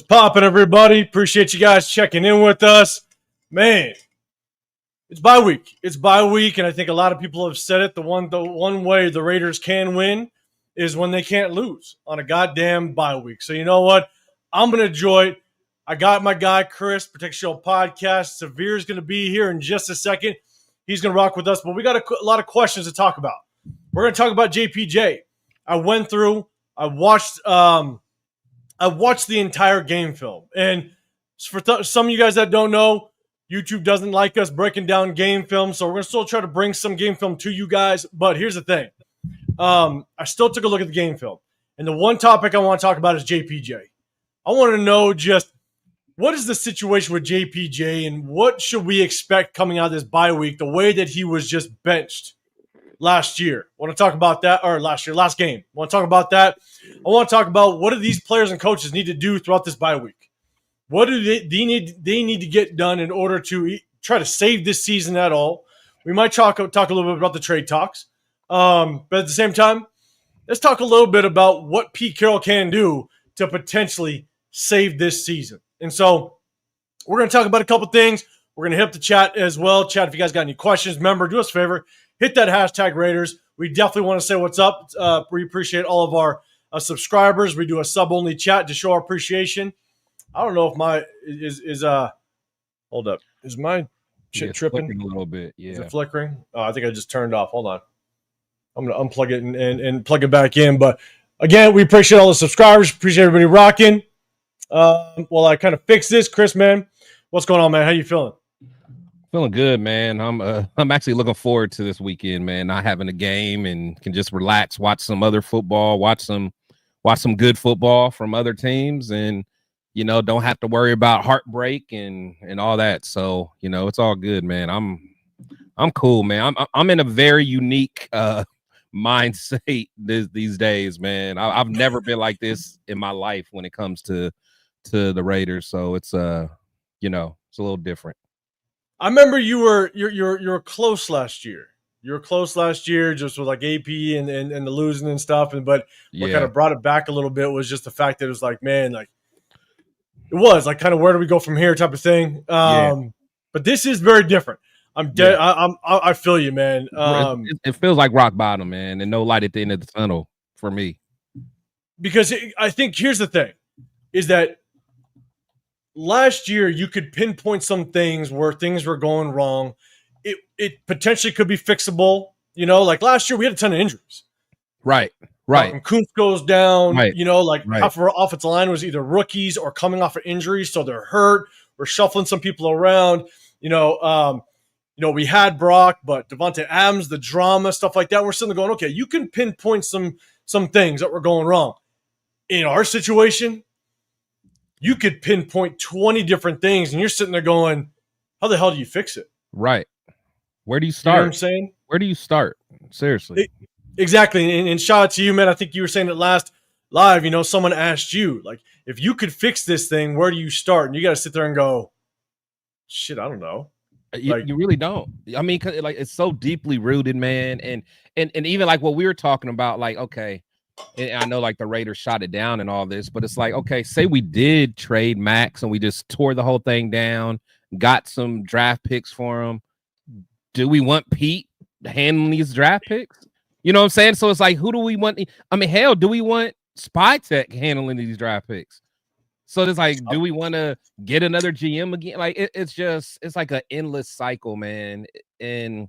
poppin', everybody? Appreciate you guys checking in with us. Man, it's bye week. It's bye week, and I think a lot of people have said it. The one way the Raiders can win is when they can't lose on a goddamn bye week. So you know what? I'm going to enjoy it. I got my guy, Chris, Protect Show Podcast. Severe's going to be here in just a second. He's going to rock with us, but we got a lot of questions to talk about. We're going to talk about JPJ. I went through, I watched the entire game film. And for some of you guys that don't know, YouTube doesn't like us breaking down game film, so we're going to still try to bring some game film to you guys. But here's the thing. I still took a look at the game film. And the one topic I want to talk about is JPJ. I want to know just what is the situation with JPJ and what should we expect coming out of this bye week, the way that he was just benched last year. I want to talk about that, or last game. I want to talk about that. I want to talk about what do these players and coaches need to do throughout this bye week. What do they need to get done in order to try to save this season at all? We might talk a little bit about the trade talks. But at the same time, let's talk a little bit about what Pete Carrol can do to potentially save this season. And so we're going to talk about a couple things. We're going to hit up the chat as well. Chat, if you guys got any questions, remember, do us a favor. Hit that hashtag Raiders. We definitely want to say what's up. We appreciate all of our subscribers. We do a sub-only chat to show our appreciation. I don't know if my hold up. Is my shit tripping? A little bit, yeah. Is it flickering? Oh, I think I just turned off. Hold on. I'm going to unplug it and plug it back in. But again, we appreciate all the subscribers. Appreciate everybody rocking. Well, I kind of fixed this. Chris, man, what's going on, man? How you feeling? Feeling good, man. I'm actually looking forward to this weekend, man. Not having a game and can just relax, watch some other football, watch some good football from other teams, and don't have to worry about heartbreak and all that. So it's all good, man. I'm cool, man. I'm in a very unique mindset these days, man. I've never been like this in my life when it comes to the Raiders. So it's it's a little different. I remember you were close last year. You were close last year just with like AP and the losing and stuff. But what kind of brought it back a little bit was just the fact that it was like, man, like it was like kind of where do we go from here type of thing. But this is very different. I'm dead. Yeah. I feel you, man. It feels like rock bottom, man, and no light at the end of the tunnel for me. Because I think here's the thing, is that last year you could pinpoint some things where things were going wrong. It potentially could be fixable. Like last year we had a ton of injuries. Right. Kuntz goes down. Right. Half of our offensive line was either rookies or coming off of injuries, so they're hurt. We're shuffling some people around. We had Brock, but Devontae Adams, the drama, stuff like that. We're sitting there going, okay, you can pinpoint some things that were going wrong. In our situation, you could pinpoint 20 different things, and you're sitting there going, how the hell do you fix it? Right. Where do you start? You know what I'm saying? Where do you start? Seriously. Exactly. And shout out to you, man. I think you were saying it last live. Someone asked you, like, if you could fix this thing, where do you start? And you got to sit there and go, shit, I don't know. You really don't. I mean, it's so deeply rooted, man. And even like what we were talking about, like, okay, and I know like the Raiders shot it down and all this, but it's like, okay, say we did trade Max and we just tore the whole thing down, got some draft picks for him. Do we want Pete handling these draft picks? You know what I'm saying? So it's like, who do we want? I mean, hell, do we want Spy Tech handling these draft picks? So it's like, do we want to get another GM again? Like it's like an endless cycle, man. And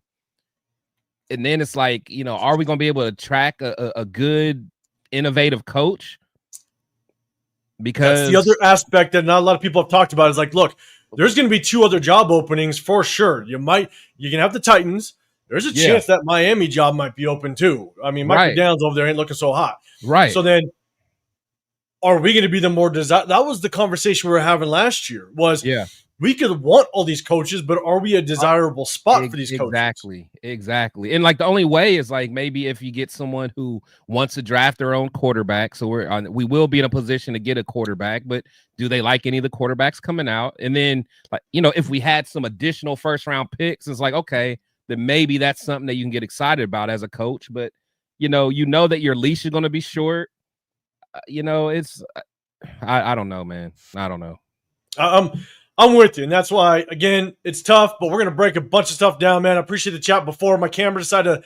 then it's like, are we going to be able to track a good, innovative coach? Because that's the other aspect that not a lot of people have talked about is like, look, there's going to be 2 other job openings for sure. You can have the Titans. There's a chance that Miami job might be open too. I mean, Mike McDaniels over there ain't looking so hot. Right. So then, are we going to be the more desirable? That was the conversation we were having last year. We could want all these coaches, but are we a desirable spot for these coaches? Exactly. And like the only way is like maybe if you get someone who wants to draft their own quarterback. So we will be in a position to get a quarterback, but do they like any of the quarterbacks coming out? And then like, if we had some additional first round picks, it's like, okay, then maybe that's something that you can get excited about as a coach. But, that your leash is going to be short. I don't know, man. I don't know. I'm with you, and that's why again it's tough. But we're gonna break a bunch of stuff down, man. I appreciate the chat before my camera decided to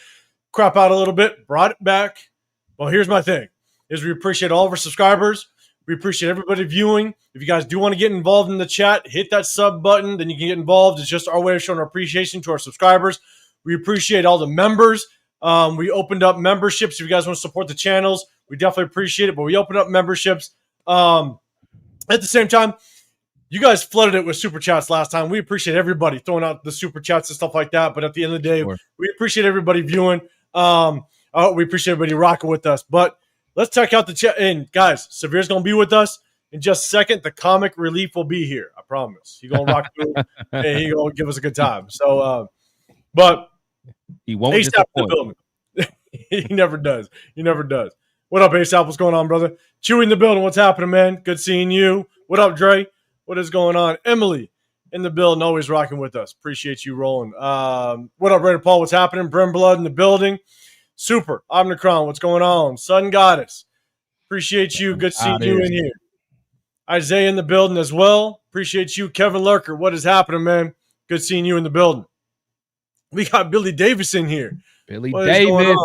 crap out a little bit. Brought it back. Well, here's my thing: is we appreciate all of our subscribers. We appreciate everybody viewing. If you guys do want to get involved in the chat, hit that sub button. Then you can get involved. It's just our way of showing our appreciation to our subscribers. We appreciate all the members. We opened up memberships. If you guys want to support the channels, we definitely appreciate it. But we opened up memberships. At the same time, you guys flooded it with super chats last time. We appreciate everybody throwing out the super chats and stuff like that. But at the end of the day, we appreciate everybody viewing. We appreciate everybody rocking with us. But let's check out the chat. And guys, Severe's going to be with us in just a second. The comic relief will be here. I promise. He's going to rock through and he's going to give us a good time. So, but he won't ASAP in the building. He never does. He never does. What up, ASAP? What's going on, brother? Chewy in the building. What's happening, man? Good seeing you. What up, Dre? What is going on? Emily in the building, always rocking with us. Appreciate you rolling. What up, Raider Paul? What's happening? Brim Blood in the building. Super. Omnicron, what's going on? Sun Goddess. Appreciate you. Good seeing you in here. Isaiah in the building as well. Appreciate you. Kevin Lurker, what is happening, man? Good seeing you in the building. We got Billy Davis in here. Billy Davis.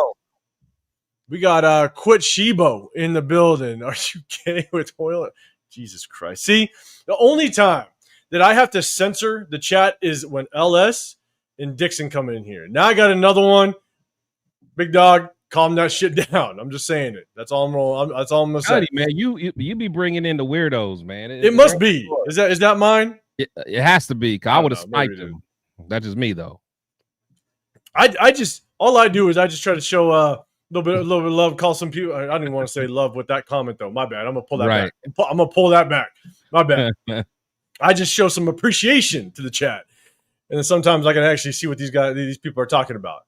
We got Quit Shibo in the building. Are you kidding with oil? Jesus Christ. See, the only time that I have to censor the chat is when LS and Dixon come in here. Now I got another one. Big dog, calm that shit down. I'm just saying it. That's all I'm gonna say. Man, you be bringing in the weirdos, man. It must be. Is that mine? It has to be. Cause I would have spiked him. That's just me though. I just all I do is I just try to show a little bit of love. Call some people. I didn't want to say love with that comment though. My bad. I'm gonna pull that back. I'm gonna pull that back. My bad. I just show some appreciation to the chat, and then sometimes I can actually see what these people are talking about.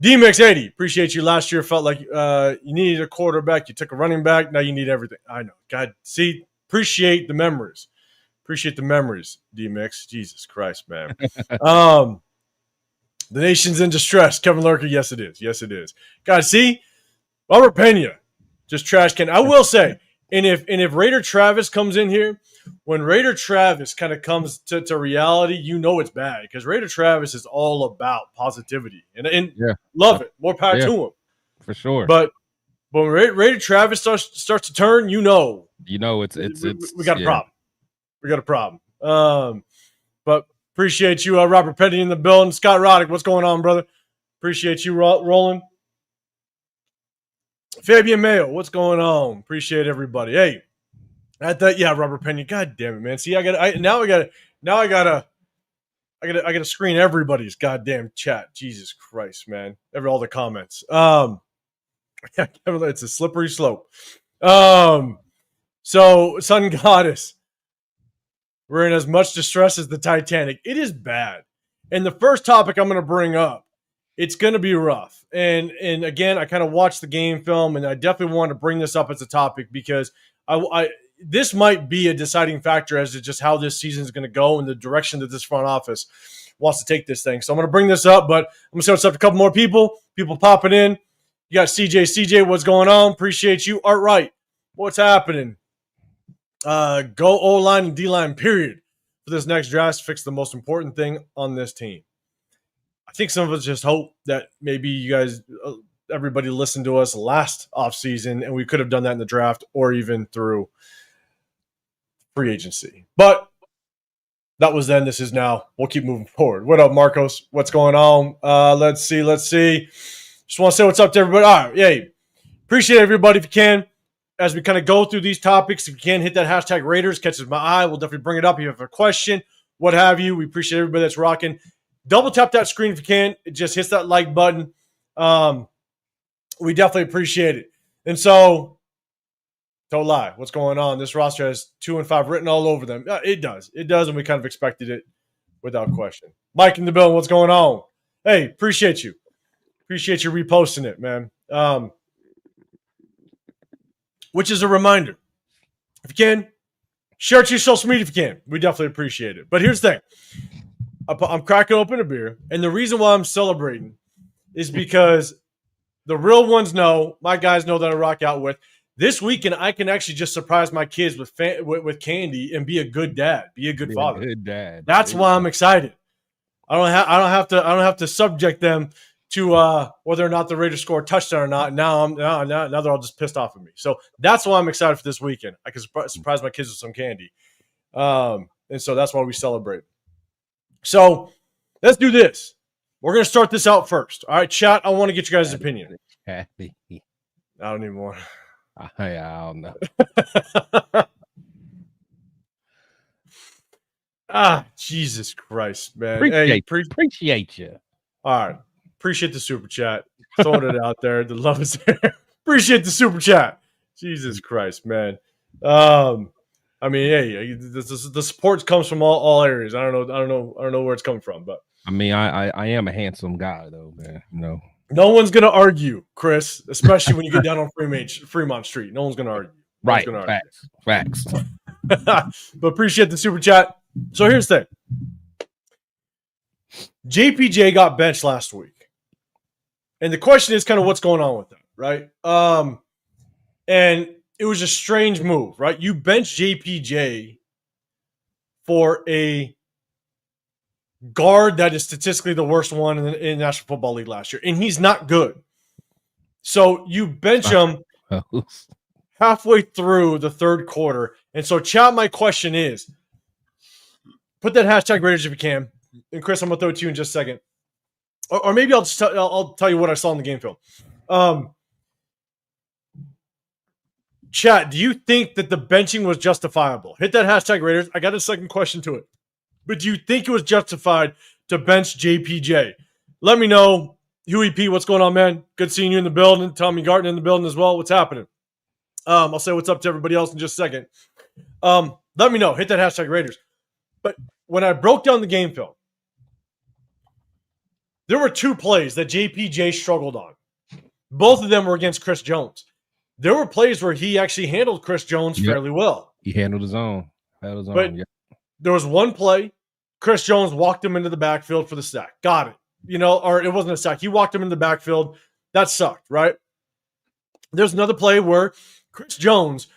DMX80, appreciate you. Last year felt like you needed a quarterback. You took a running back. Now you need everything. I know. God, see, appreciate the memories. Appreciate the memories, DMX. Jesus Christ, man. The nation's in distress. Kevin Lurker, yes, it is. Yes, it is. God, see, Robert Pena, just trash can. I will say, and if Raider Travis comes in here, when Raider Travis kind of comes to reality, you know it's bad because Raider Travis is all about positivity and love it. More power to him, for sure. But when Raider Travis starts to turn, you know it's we got a problem. We got a problem. But appreciate you, Robert Petty in the building. Scott Roddick, what's going on, brother? Appreciate you rolling. Fabian Mayo, what's going on? Appreciate everybody. Hey. Robert Pena. God damn it, man. See, I gotta screen everybody's goddamn chat. Jesus Christ, man. All the comments. It's a slippery slope. So Sun Goddess. We're in as much distress as the Titanic. It is bad. And the first topic I'm gonna bring up, it's gonna be rough. And again, I kind of watched the game film, and I definitely want to bring this up as a topic because this might be a deciding factor as to just how this season is going to go and the direction that this front office wants to take this thing. So I'm going to bring this up, but I'm going to say what's up to a couple more people popping in. You got CJ. CJ, what's going on? Appreciate you. Art Wright, what's happening? Go O-line and D-line, period. For this next draft, fix the most important thing on this team. I think some of us just hope that maybe you guys, everybody listened to us last offseason, and we could have done that in the draft or even through free agency. But that was then. This is now. We'll keep moving forward. What up, Marcos? What's going on? Let's see. Just want to say what's up to everybody. All right. Yay. Appreciate everybody if you can. As we kind of go through these topics, if you can, hit that hashtag Raiders. Catches my eye. We'll definitely bring it up. If you have a question, what have you. We appreciate everybody that's rocking. Double tap that screen if you can. It just hits that like button. We definitely appreciate it. And so, don't lie. What's going on? This roster has 2 and 5 written all over them. It does. It does, and we kind of expected it without question. Mike in the building, what's going on? Hey, appreciate you. Appreciate you reposting it, man. Which is a reminder. If you can, share it to your social media if you can. We definitely appreciate it. But here's the thing. I'm cracking open a beer, and the reason why I'm celebrating is because the real ones know, my guys know that I rock out with, This weekend, I can actually just surprise my kids with candy and be a good dad, be a good father. Good dad. That's why I'm excited. I don't have to subject them to whether or not the Raiders score a touchdown or not. Now they're all just pissed off at me. So that's why I'm excited for this weekend. I can surprise my kids with some candy, and so that's why we celebrate. So let's do this. We're gonna start this out first. All right, chat. I want to get you guys' opinion. I don't even want. I don't know. Jesus Christ, man. Appreciate you. All right. Appreciate the super chat. Throwing it out there. The love is there. Appreciate the super chat. Jesus Christ, man. I mean, hey, the support comes from all areas. I don't know where it's coming from, but I mean, I am a handsome guy though, man. No one's gonna argue, Chris, especially when you get down on Fremont Street. No one's gonna argue. Right. Facts. But appreciate the super chat. So here's the thing. JPJ got benched last week. And the question is kind of what's going on with that, right? And it was a strange move, right? You bench JPJ for a guard that is statistically the worst one in the National Football League last year, and he's not good. So you bench him halfway through the third quarter. And so, chat, my question is, put that hashtag Raiders if you can. And Chris, I'm going to throw it to you in just a second. Or maybe I'll just I'll tell you what I saw in the game film. Chat, do you think that the benching was justifiable? Hit that hashtag Raiders. I got a second question to it. But do you think it was justified to bench JPJ? Let me know. Huey P, what's going on, man? Good seeing you in the building. Tommy Garten in the building as well. What's happening? I'll say what's up to everybody else in just a second. Let me know. Hit that hashtag Raiders. But when I broke down the game film, there were two plays that JPJ struggled on. Both of them were against Chris Jones. There were plays where he actually handled Chris Jones fairly well. He handled his own. But there was one play, Chris Jones walked him into the backfield for the sack. Got it. Or it wasn't a sack. He walked him in the backfield. That sucked, right? There's another play where Chris Jones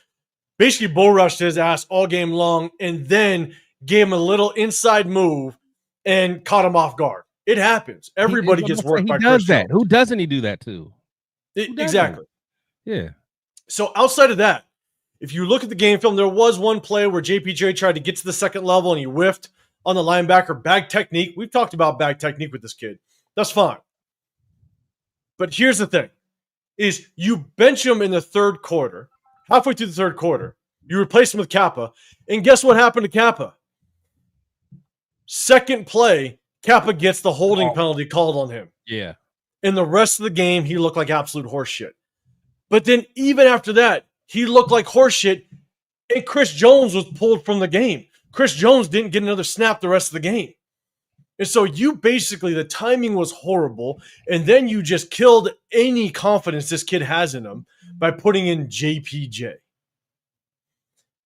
basically bull rushed his ass all game long and then gave him a little inside move and caught him off guard. It happens. Everybody gets worked by Chris Jones. Who doesn't he do that to? Exactly. Yeah. So outside of that, if you look at the game film, there was one play where JPJ tried to get to the second level and he whiffed on the linebacker. Bag technique. We've talked about bag technique with this kid. That's fine. But here's the thing, is you bench him in the third quarter, halfway through the third quarter. You replace him with Kappa. And guess what happened to Kappa? Second play, Kappa gets the holding penalty called on him. Yeah. In the rest of the game, he looked like absolute horseshit. But then even after that, he looked like horseshit, and Chris Jones was pulled from the game. Chris Jones didn't get another snap the rest of the game. And so you basically, the timing was horrible, and then you just killed any confidence this kid has in him by putting in JPJ.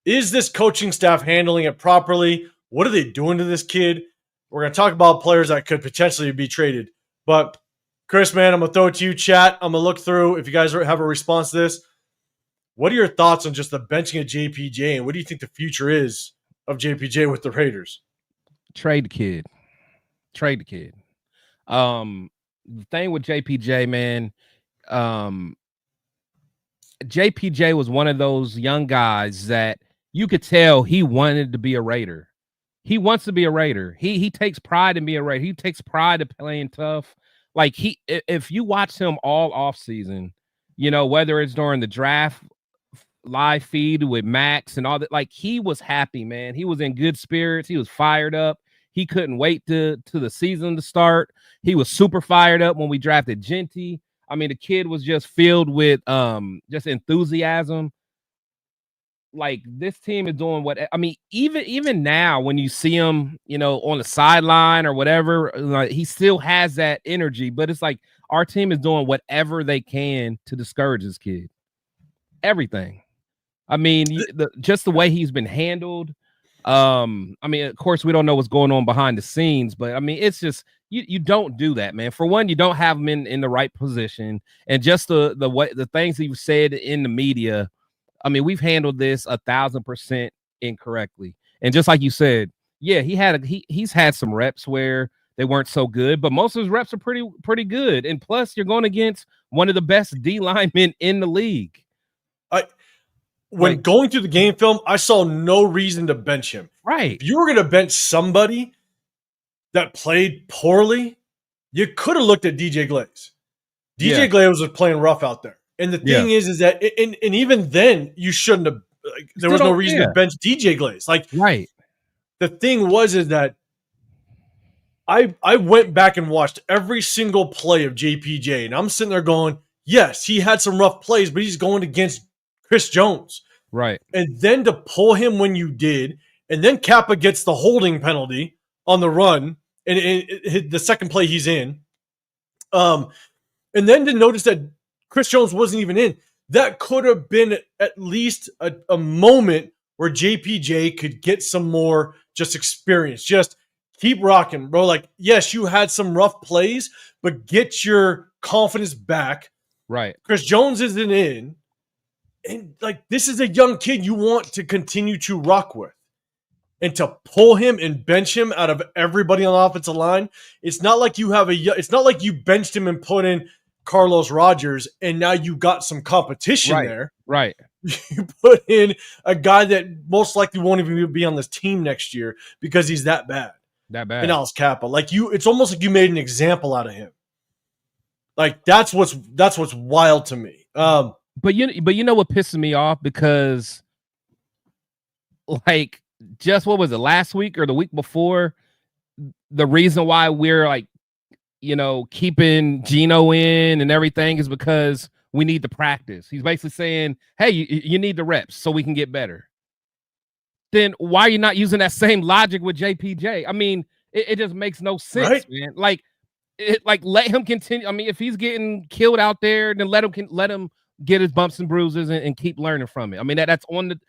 Is this coaching staff handling it properly? What are they doing to this kid? We're going to talk about players that could potentially be traded. But, Chris, man, I'm going to throw it to you, chat. I'm going to look through if you guys have a response to this. What are your thoughts on just the benching of JPJ, and what do you think the future is of JPJ with the Raiders? Trade the kid. The thing with JPJ, man, JPJ was one of those young guys that you could tell he wanted to be a Raider. He wants to be a Raider. He takes pride in being a Raider. He takes pride in playing tough. Like if you watch him all off season, whether it's during the draft live feed with Max and all that, like he was happy, man. He was in good spirits. He was fired up. He couldn't wait to the season to start. He was super fired up when we drafted Genty. I mean, the kid was just filled with just enthusiasm. Like this team is doing even now when you see him, on the sideline or whatever, like he still has that energy. But it's like our team is doing whatever they can to discourage this kid. Everything. I mean, just the way he's been handled. Of course, we don't know what's going on behind the scenes, but I mean, it's just you don't do that, man. For one, you don't have him in the right position, and just the way the things he said in the media, I mean, we've handled this 1,000% incorrectly. And just like you said, yeah, he's had some reps where they weren't so good, but most of his reps are pretty good. And plus, you're going against one of the best D linemen in the league. When going through the game film, I saw no reason to bench him. Right. If you were going to bench somebody that played poorly, you could have looked at DJ Glaze. DJ Glaze was playing rough out there. And the thing is that, and even then, you shouldn't have, there was no reason to bench DJ Glaze. Right. The thing is that I went back and watched every single play of JPJ, and I'm sitting there going, yes, he had some rough plays, but he's going against Chris Jones. Right. And then to pull him when you did, and then Kappa gets the holding penalty on the run, and the second play he's in. And then to notice that Chris Jones wasn't even in, that could have been at least a moment where JPJ could get some more just experience. Just keep rocking, bro. Like, yes, you had some rough plays, but get your confidence back. Right. Chris Jones isn't in. And, this is a young kid you want to continue to rock with. And to pull him and bench him out of everybody on the offensive line, it's not like you benched him and put in Carlos Rogers and now you got some competition there. Right. You put in a guy that most likely won't even be on this team next year because he's that bad. And Alice Kappa. It's almost like you made an example out of him. That's what's wild to me. But you know what pisses me off, because just what was it, last week or the week before, the reason why we're keeping Gino in and everything is because we need the practice. He's basically saying, hey, you need the reps so we can get better. Then why are you not using that same logic with JPJ? I mean, it just makes no sense, man. Let him continue. I mean, if he's getting killed out there, then let him get his bumps and bruises and keep learning from it. I mean, that's on the,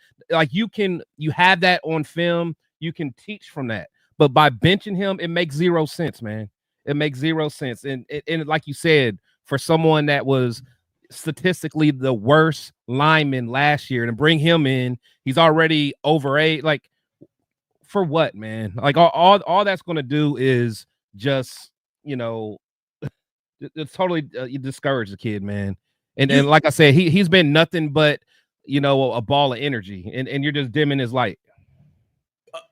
you have that on film. You can teach from that. But by benching him, it makes zero sense, man. It makes zero sense. And like you said, for someone that was statistically the worst lineman last year, and to bring him in, he's already over 8. For what, man? All that's going to do is just, it's totally discourage the kid, man. And like I said, he's been nothing but, a ball of energy, and you're just dimming his light.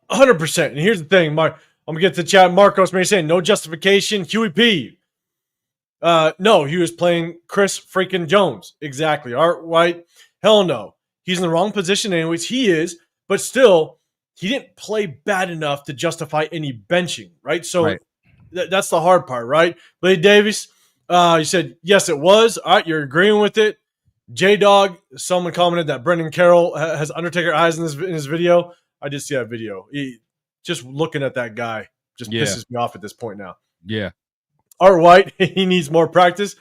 100%. And here's the thing, Mark. I'm gonna get to the chat. Marcos may say no justification. Huey P. No, he was playing Chris freaking Jones. Exactly. Art White. Hell no. He's in the wrong position anyways. He is, but still, he didn't play bad enough to justify any benching, right? So that's the hard part, right? Blade Davis, you said, yes, it was. All right, you're agreeing with it. J-Dog, someone commented that Brendan Carroll has Undertaker eyes in his video. I did see that video. Just looking at that guy just pisses me off at this point now. Yeah. Art White, he needs more practice.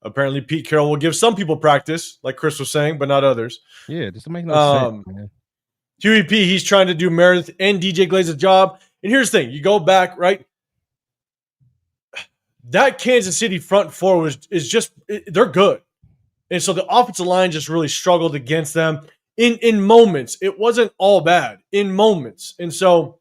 Apparently, Pete Carroll will give some people practice, like Chris was saying, but not others. Yeah, just to make no sense, man. Huey P, he's trying to do Meredith and DJ Glaze's job. And here's the thing. You go back, right? That Kansas City front four they're good. And so the offensive line just really struggled against them in moments. It wasn't all bad in moments. And so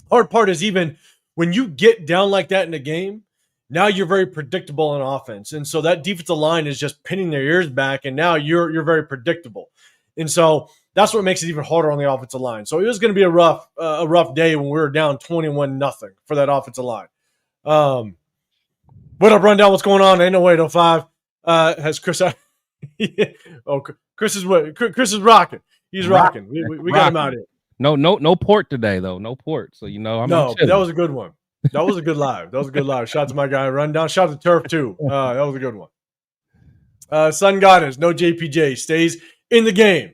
hard part is even when you get down like that in a game, now you're very predictable on offense. And so that defensive line is just pinning their ears back, and now you're very predictable. And so that's what makes it even harder on the offensive line. So it was going to be a rough day when we were down 21-0 for that offensive line. What up, Rundown? What's going on? Ain't no 805. Has Chris? Chris is rocking. He's rocking. We got him out here. No port today though. No port. So that was a good one. That was a good live. Shout out to my guy Rundown. Shout out to Turf too. That was a good one. Sun Goddess, no JPJ stays in the game.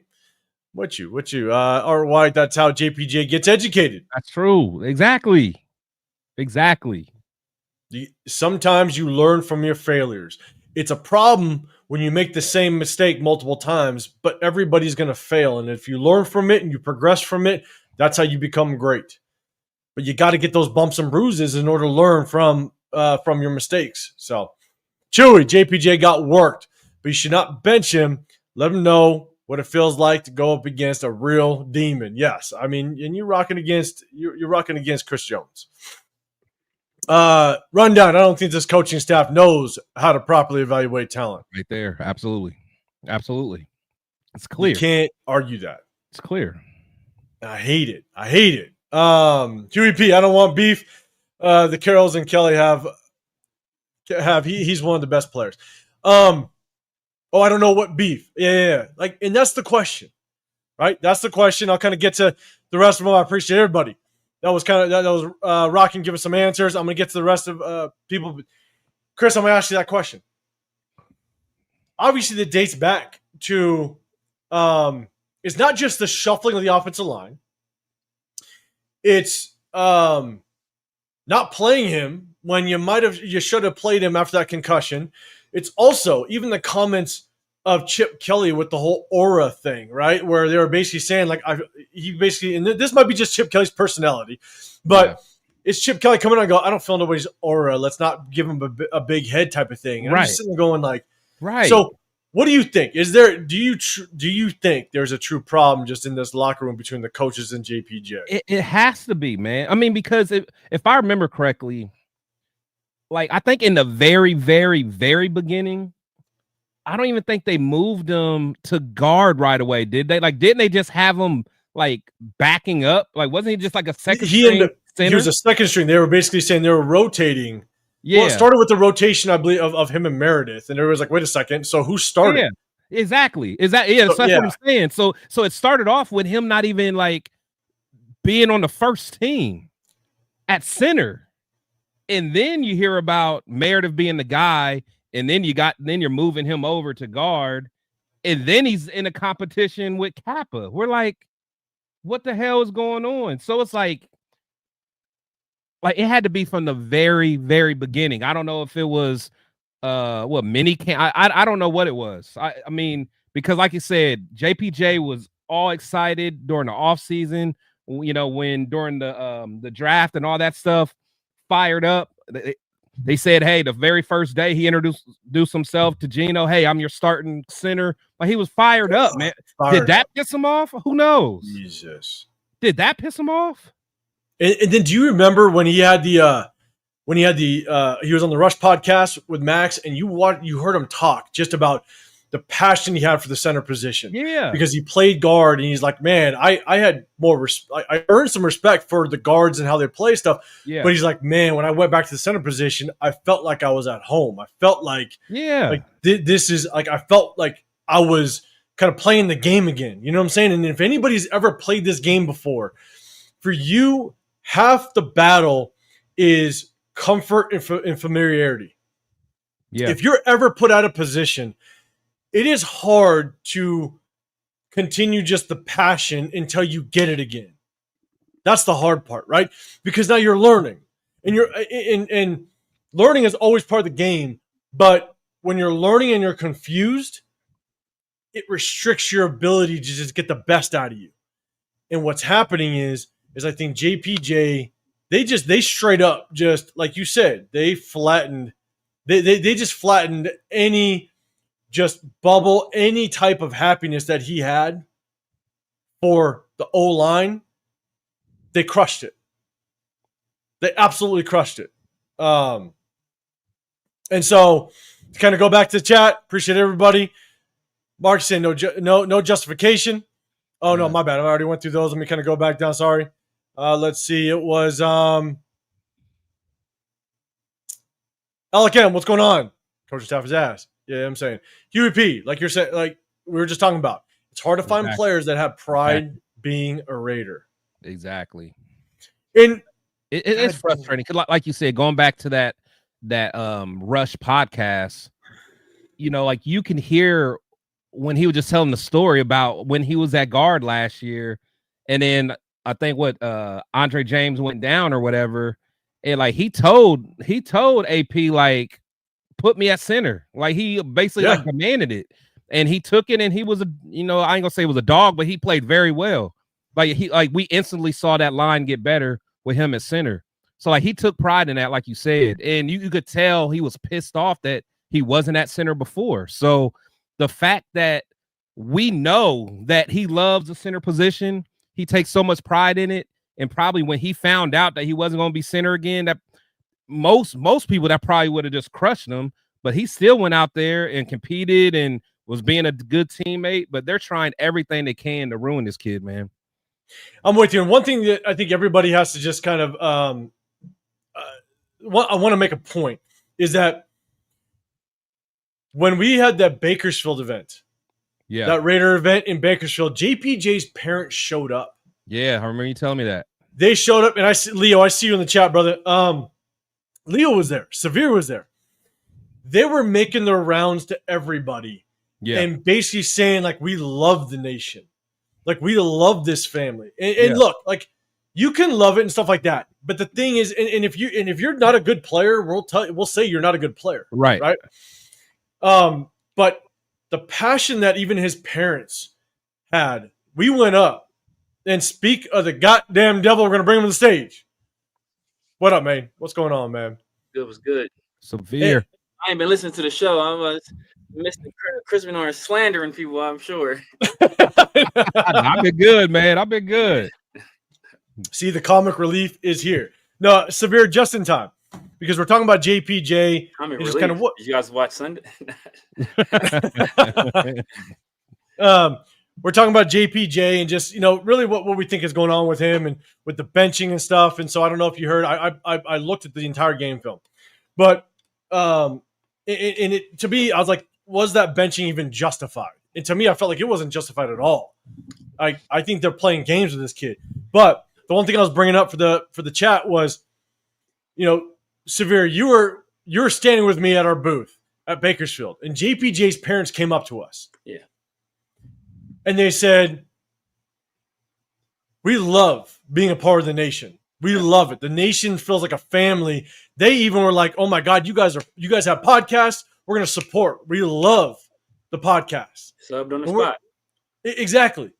What you? Art White. That's how JPJ gets educated. That's true. Exactly. Sometimes you learn from your failures. It's a problem when you make the same mistake multiple times, but everybody's going to fail. And if you learn from it and you progress from it, that's how you become great. But you got to get those bumps and bruises in order to learn from your mistakes. So, Chewy, JPJ got worked, but you should not bench him. Let him know what it feels like to go up against a real demon. Yes, I mean, and you're rocking against Chris Jones. Rundown. I don't think this coaching staff knows how to properly evaluate talent. Right there, absolutely. It's clear. You can't argue that. It's clear. I hate it. Huey P. I don't want beef. The Carrolls and Kelly have. He's one of the best players. Oh, I don't know what beef. Yeah. Like, and that's the question, right? That's the question. I'll kind of get to the rest of them. I appreciate everybody. That was Rockin' giving some answers. I'm gonna get to the rest of people. Chris, I'm gonna ask you that question. Obviously, it dates back to it's not just the shuffling of the offensive line. It's not playing him when you should have played him after that concussion. It's also even the comments of Chip Kelly with the whole aura thing, right? Where they were basically saying, like, and this might be just Chip Kelly's personality, but it's Chip Kelly coming out and go, I don't feel nobody's aura. Let's not give him a big head type of thing. And I'm just sitting there going, like, right. So what do you think? Do you think there's a true problem just in this locker room between the coaches and JPJ? It has to be, man. I mean, because if I remember correctly, like, I think in the very, very, very beginning, I don't even think they moved him to guard right away, did they? Like, didn't they just have him, like, backing up? Like, wasn't he just like a second string center? He was a second string. They were basically saying they were rotating. Yeah. Well, it started with the rotation, I believe, of him and Meredith. And everybody was like, wait a second. So who started? Yeah, exactly. That's what I'm saying. So it started off with him not even, like, being on the first team at center. And then you hear about Meredith being the guy, and then you're moving him over to guard, and then he's in a competition with Kappa. We're like, what the hell is going on? So it's like it had to be from the very, very beginning. I don't know if it was mini camp. I don't know what it was. I mean, because like you said, JPJ was all excited during the offseason, when during the draft and all that stuff. Fired up. They said, hey, the very first day he introduced himself to Gino. Hey, I'm your starting center. Like, he was fired up, man. Did that piss him off? Who knows? Jesus. Did that piss him off? And then do you remember when he had he was on the Rush podcast with Max, and you heard him talk just about the passion he had for the center position. Yeah. Because he played guard, and he's like, man, I had more I earned some respect for the guards and how they play stuff. Yeah. But he's like, man, when I went back to the center position, I felt like I was at home. I felt like, this is like, I felt like I was kind of playing the game again. You know what I'm saying? And if anybody's ever played this game before, for you, half the battle is comfort and familiarity. Yeah. If you're ever put out of position, it is hard to continue just the passion until you get it again. That's the hard part, right? Because now you're learning, and learning is always part of the game. But when you're learning and you're confused, it restricts your ability to just get the best out of you. And what's happening is I think JPJ, they straight up, just like you said, they flattened. They just flattened any type of happiness that he had for the O-line. They crushed it. They absolutely crushed it. And so to kind of go back to the chat, appreciate everybody. Mark saying no justification. Oh, no, my bad. I already went through those. Let me kind of go back down. Sorry. Let's see. It was Alec M, what's going on? Coach staff his ass. Yeah, I'm saying. Huey P, like you're saying, like we were just talking about. It's hard to find players that have pride being a Raider. Exactly. And it's frustrating because, like you said, going back to that Rush podcast, like you can hear when he was just telling the story about when he was at guard last year, and then I think Andre James went down or whatever, and like he told AP, like, put me at center. Like, he basically like demanded it, and he took it, and he was I ain't gonna say it was a dog, but he played very well. Like we instantly saw that line get better with him at center. So like he took pride in that, like you said, and you could tell he was pissed off that he wasn't at center before. So the fact that we know that he loves the center position. He takes so much pride in it. And probably when he found out that he wasn't going to be center again, that most people that probably would have just crushed him. But he still went out there and competed and was being a good teammate. But they're trying everything they can to ruin this kid, man. I'm with you. And one thing that I think everybody has to just kind of I want to make a point is that when we had that Bakersfield event, that Raider event in Bakersfield, JPJ's parents showed up. Yeah, I remember you telling me that. They showed up, and I see Leo. I see you in the chat, brother. Leo was there. Severe was there. They were making their rounds to everybody, and basically saying like, "We love the nation, like we love this family." And look, like you can love it and stuff like that. But the thing is, and if you're not a good player, we'll say you're not a good player, right? But the passion that even his parents had, we went up and speak of the goddamn devil. We're gonna bring him on the stage. What up, man? What's going on, man? It was good. Severe. I ain't been listening to the show. I was missing Chris Benoit slandering people, I'm sure. I've been good, man. I've been good. See, the comic relief is here. No, Severe, just in time. Because we're talking about JPJ. Just kind of what you guys watch Sunday. We're talking about JPJ and just, really what we think is going on with him and with the benching and stuff. And so I don't know if you heard, I looked at the entire game film, but to me, I was like, was that benching even justified? And to me, I felt like it wasn't justified at all. I think they're playing games with this kid. But the one thing I was bringing up for the chat was, Severe, you were standing with me at our booth at Bakersfield, and JPJ's parents came up to us. Yeah. And they said, we love being a part of the nation. We love it. The nation feels like a family. They even were like, oh my God, you guys have podcasts. We're going to support. We love the podcast. Subbed on the spot. Exactly.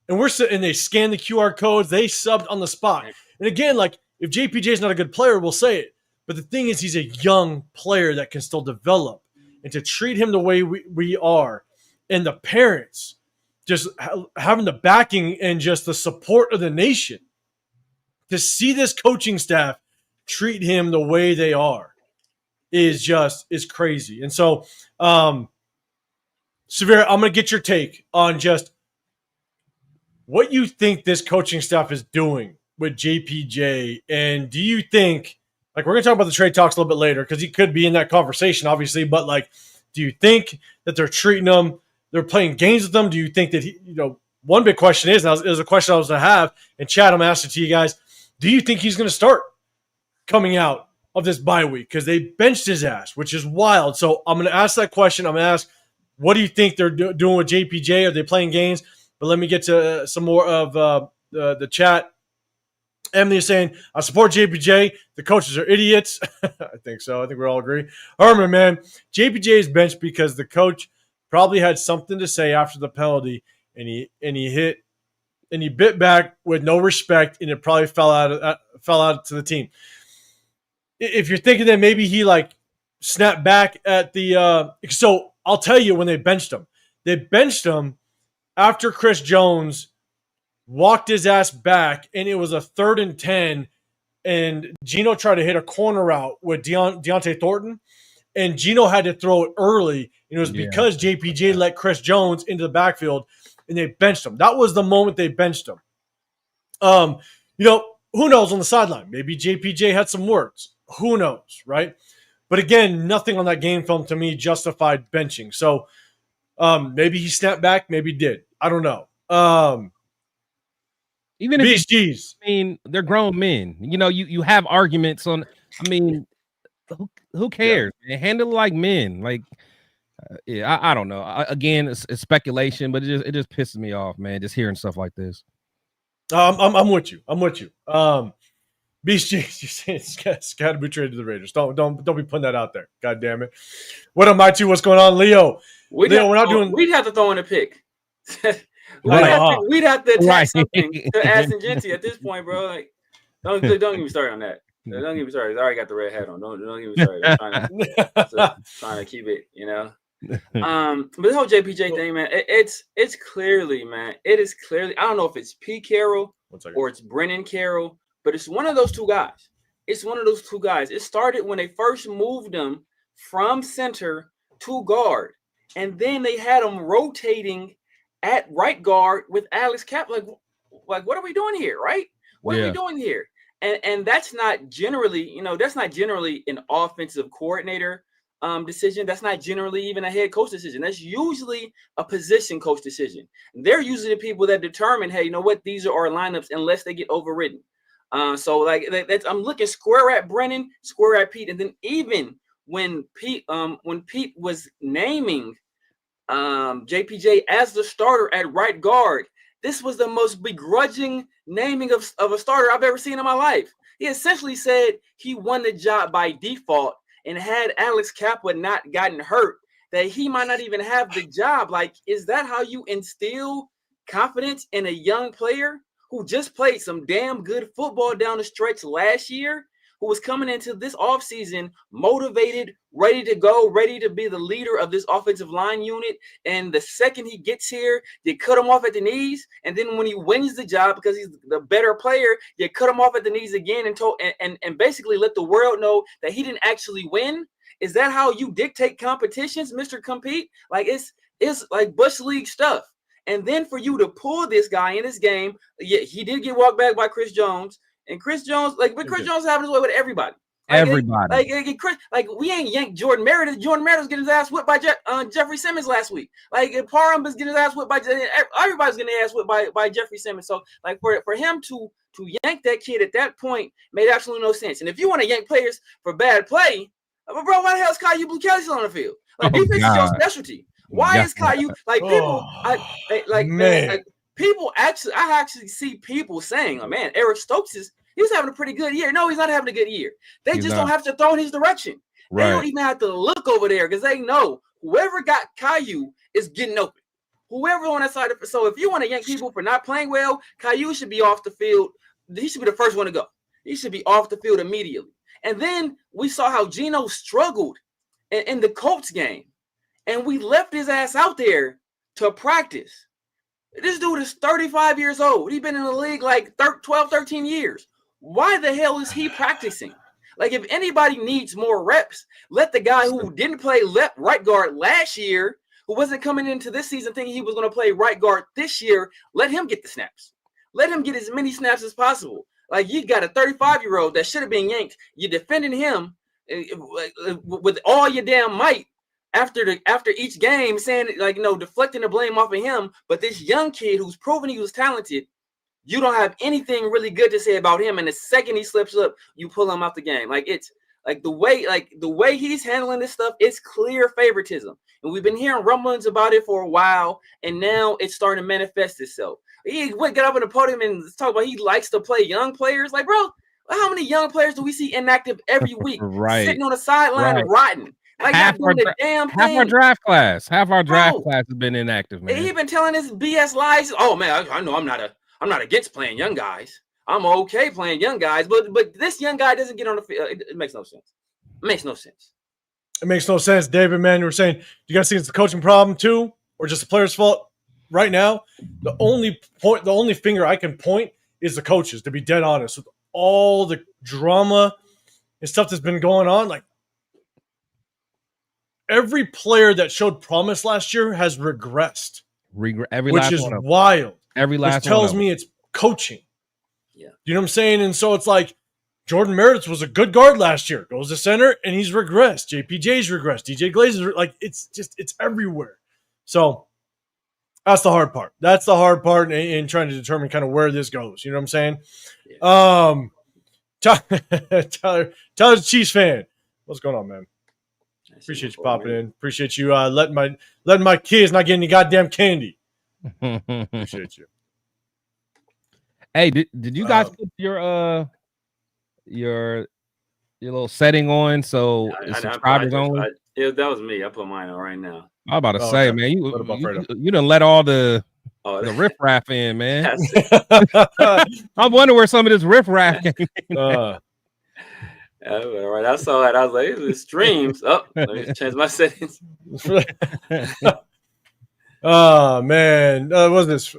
And they scanned the QR codes. They subbed on the spot. And again, like if JPJ is not a good player, we'll say it. But the thing is, he's a young player that can still develop. And to treat him the way we are, and the parents just having the backing and just the support of the nation, to see this coaching staff treat him the way they are is crazy. And so, Severe, I'm going to get your take on just what you think this coaching staff is doing with JPJ. And do you think, like, we're going to talk about the trade talks a little bit later because he could be in that conversation, obviously. But, like, do you think that they're treating him, they're playing games with them? Do you think that one big question is, and it was a question I was going to have in chat, I'm asking to you guys, do you think he's going to start coming out of this bye week? Because they benched his ass, which is wild. So I'm going to ask that question. I'm going to ask, what do you think they're doing with JPJ? Are they playing games? But let me get to some more of the chat. Emily is saying, I support JPJ. The coaches are idiots. I think so. I think we all agree. Herman, man, JPJ is benched because the coach probably had something to say after the penalty, and he bit back with no respect, and it probably fell out to the team. If you're thinking that maybe he snapped back at the so I'll tell you when they benched him after Chris Jones walked his ass back, and it was a 3rd and 10, and Gino tried to hit a corner route with Deontay Thornton, and Gino had to throw it early, and it was because JPJ let Chris Jones into the backfield, and they benched him. That was the moment they benched him. Who knows on the sideline? Maybe JPJ had some words. Who knows, right? But again, nothing on that game film to me justified benching. So maybe he snapped back, maybe he did. I don't know. Even if they're grown men. You have arguments on. Who cares? Man? Handle it like men. I don't know. Again, it's speculation, but it just pisses me off, man. Just hearing stuff like this. I'm with you. Beast James, you saying it's got to be traded to the Raiders. Don't be putting that out there. God damn it. What up, my two? What's going on, Leo? We'd have to throw in a pick. We'd have to attach something to Ashton Genty at this point, bro. Like, don't get me started on that. Don't get me started. I already got the red hat on. Don't get me started. I'm trying to keep it, But the whole JPJ thing, man, it's clearly, man, it is clearly. I don't know if it's Pete Carrol or it's Brennan Carroll, but it's one of those two guys. It's one of those two guys. It started when they first moved him from center to guard, and then they had him rotating at right guard with Alex Cap. Like what are we doing here, right? What are we doing here? And that's not generally, that's not generally an offensive coordinator decision. That's not generally even a head coach decision. That's usually a position coach decision. They're usually the people that determine, hey, you know what, these are our lineups unless they get overridden. So like that's, I'm looking square at Brennan, square at Pete, and then even when Pete was naming JPJ as the starter at right guard, this was the most begrudging naming of a starter I've ever seen in my life. He essentially said he won the job by default, and had Alex Cappa not gotten hurt, that he might not even have the job. Like, is that how you instill confidence in a young player who just played some damn good football down the stretch last year, who was coming into this offseason motivated, ready to go, ready to be the leader of this offensive line unit? And the second he gets here, they cut him off at the knees. And then when he wins the job because he's the better player, you cut him off at the knees again and basically let the world know that he didn't actually win. Is that how you dictate competitions, Mr. Compete? Like, it's like Bush League stuff. And then for you to pull this guy in this game, yeah, he did get walked back by Chris Jones. And Chris Jones, Chris Jones having his way with everybody. Like, we ain't yanked Jordan Meredith. Jordan Meredith's getting his ass whipped by Jeffrey Simmons last week. Like, Parham is getting his ass whipped by everybody's getting their ass whipped by Jeffrey Simmons. So, like, for him to yank that kid at that point made absolutely no sense. And if you want to yank players for bad play, bro, why the hell is Caillou Blue Kelly still on the field? Like, defense is your specialty. Why is Caillou like people? People actually, I actually see people saying, "Oh man, Eric Stokes he's having a pretty good year." No, he's not having a good year. They just don't have to throw in his direction. Right. They don't even have to look over there because they know whoever got Caillou is getting open. Whoever on that side of it. So if you want to yank people for not playing well, Caillou should be off the field. He should be the first one to go. He should be off the field immediately. And then we saw how Geno struggled in the Colts game, and we left his ass out there to practice. This dude is 35 years old. He's been in the league like 12, 13 years. Why the hell is he practicing? Like, if anybody needs more reps, let the guy who didn't play right guard last year, who wasn't coming into this season thinking he was going to play right guard this year, let him get the snaps. Let him get as many snaps as possible. Like, you got a 35-year-old that should have been yanked. You're defending him with all your damn might. After each game, saying, like, deflecting the blame off of him, but this young kid who's proven he was talented, you don't have anything really good to say about him. And the second he slips up, you pull him out the game. Like, it's like the way he's handling this stuff, it's clear favoritism. And we've been hearing rumblings about it for a while, and now it's starting to manifest itself. He would get up on the podium and talk about he likes to play young players. Like, bro, how many young players do we see inactive every week, sitting on the sideline rotting? Like, half our draft class has been inactive, man. He's been telling his BS lies. Oh man, I know I'm not against playing young guys. I'm okay playing young guys, but this young guy doesn't get on the field. It makes no sense. It makes no sense. It makes no sense, David. Man, you were saying, do you guys think it's the coaching problem too, or just the player's fault? Right now, the only finger I can point is the coaches. To be dead honest, with all the drama and stuff that's been going on, like, every player that showed promise last year has regressed, which is wild. Every last which tells me it's coaching. Yeah, you know what I'm saying? And so it's like Jordan Meredith was a good guard last year, goes to center, and he's regressed. JPJ's regressed. DJ Glaze is like, it's everywhere. So that's the hard part. That's the hard part in trying to determine kind of where this goes. You know what I'm saying? Yeah. Tyler's a Chiefs fan. What's going on, man? Appreciate you popping in. Appreciate you letting my kids not get any goddamn candy. Appreciate you. Hey, did you guys put your little setting on so subscribers only? That was me. I put mine on right now. I'm about to say, man, you done let all the riffraff in, man. I'm wondering where some of this riffraff came. All right, I saw it. I was like, "It's streams." Oh, let me change my settings. Oh man, what's this?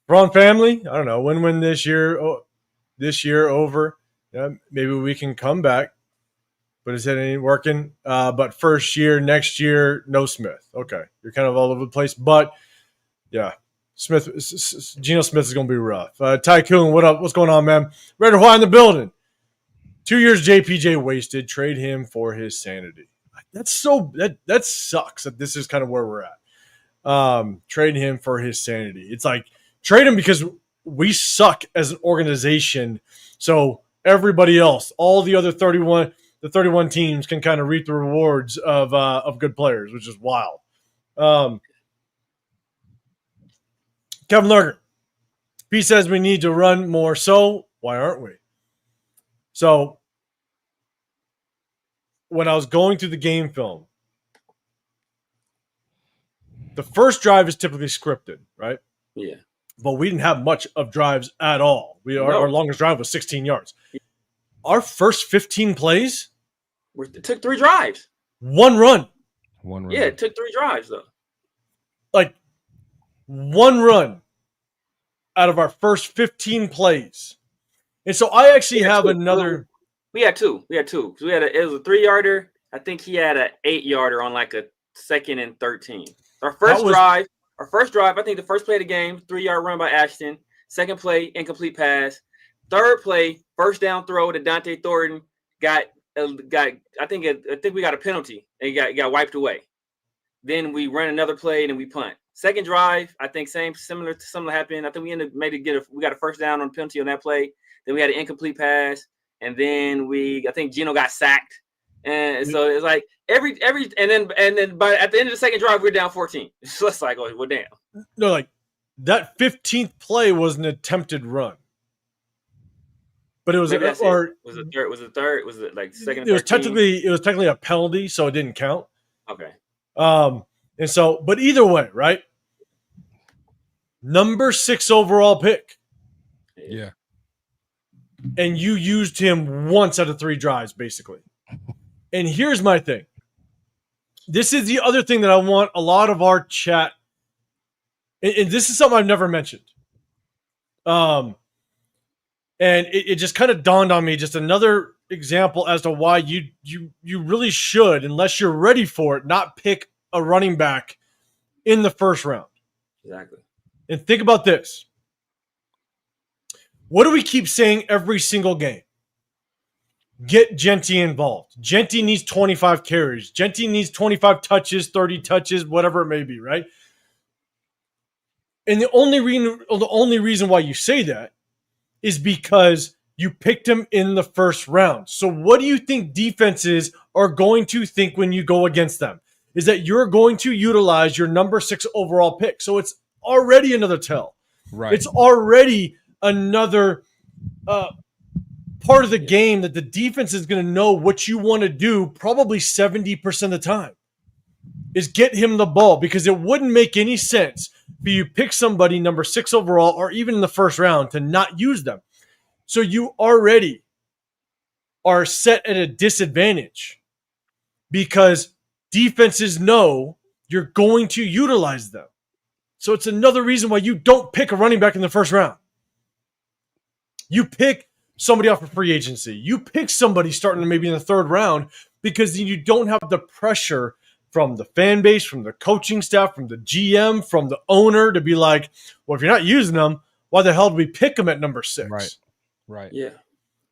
Wrong family? I don't know. Win this year. Oh, this year over. Yeah, maybe we can come back. But it ain't working. But first year, next year, no Smith. Okay, you're kind of all over the place. But yeah, Geno Smith is going to be rough. Tycoon, what up? What's going on, man? Red or white in the building. 2 years JPJ wasted. Trade him for his sanity. That's so that sucks. That this is kind of where we're at. Trade him for his sanity. It's like trade him because we suck as an organization. So everybody else, all the other 31 teams can kind of reap the rewards of good players, which is wild. Kevin Lurker. P says we need to run more. So why aren't we? So when I was going through the game film, the first drive is typically scripted, right? Yeah. But we didn't have much of drives at all. Our longest drive was 16 yards. Our first 15 plays, it took 3 drives. One run. Yeah, it took 3 drives though. Like one run out of our first 15 plays. And so I actually have another. We had two. It was a 3-yarder. I think he had an 8-yarder on like a 2nd and 13. Our first drive, I think the first play of the game, 3-yard run by Ashton. Second play, incomplete pass. Third play, first down throw to Dante Thornton. I think we got a penalty and got wiped away. Then we ran another play and we punt. Second drive, I think similar to something that happened. I think we got a first down on penalty on that play. Then we had an incomplete pass, and then I think Geno got sacked. And so it's like every and then by at the end of the second drive we're down 14. So it's like, oh, well, damn. No, like that 15th play was an attempted run. But it was was it third? Was it like second? It was technically a penalty, so it didn't count. Okay. And so, but either way, right? Number 6 overall pick. Yeah. And you used him once out of 3 drives, basically. And here's my thing. This is the other thing that I want a lot of our chat, and this is something I've never mentioned. And it just kind of dawned on me, just another example as to why you really should, unless you're ready for it, not pick a running back in the first round. Exactly. And think about this. What do we keep saying every single game? Get Genty involved. Genty needs 25 carries. Genty needs 25 touches, 30 touches, whatever it may be, right? And the only reason why you say that is because you picked him in the first round. So what do you think defenses are going to think when you go against them? Is that you're going to utilize your number 6 overall pick. So it's already another tell. Right. It's already another part of the game that the defense is going to know what you want to do probably 70% of the time is get him the ball, because it wouldn't make any sense for you pick somebody number 6 overall or even in the first round to not use them. So you already are set at a disadvantage because defenses know you're going to utilize them. So it's another reason why you don't pick a running back in the first round. You pick somebody off of free agency. You pick somebody starting maybe in the 3rd round because you don't have the pressure from the fan base, from the coaching staff, from the GM, from the owner to be like, well, if you're not using them, why the hell do we pick them at number 6? Right. Yeah.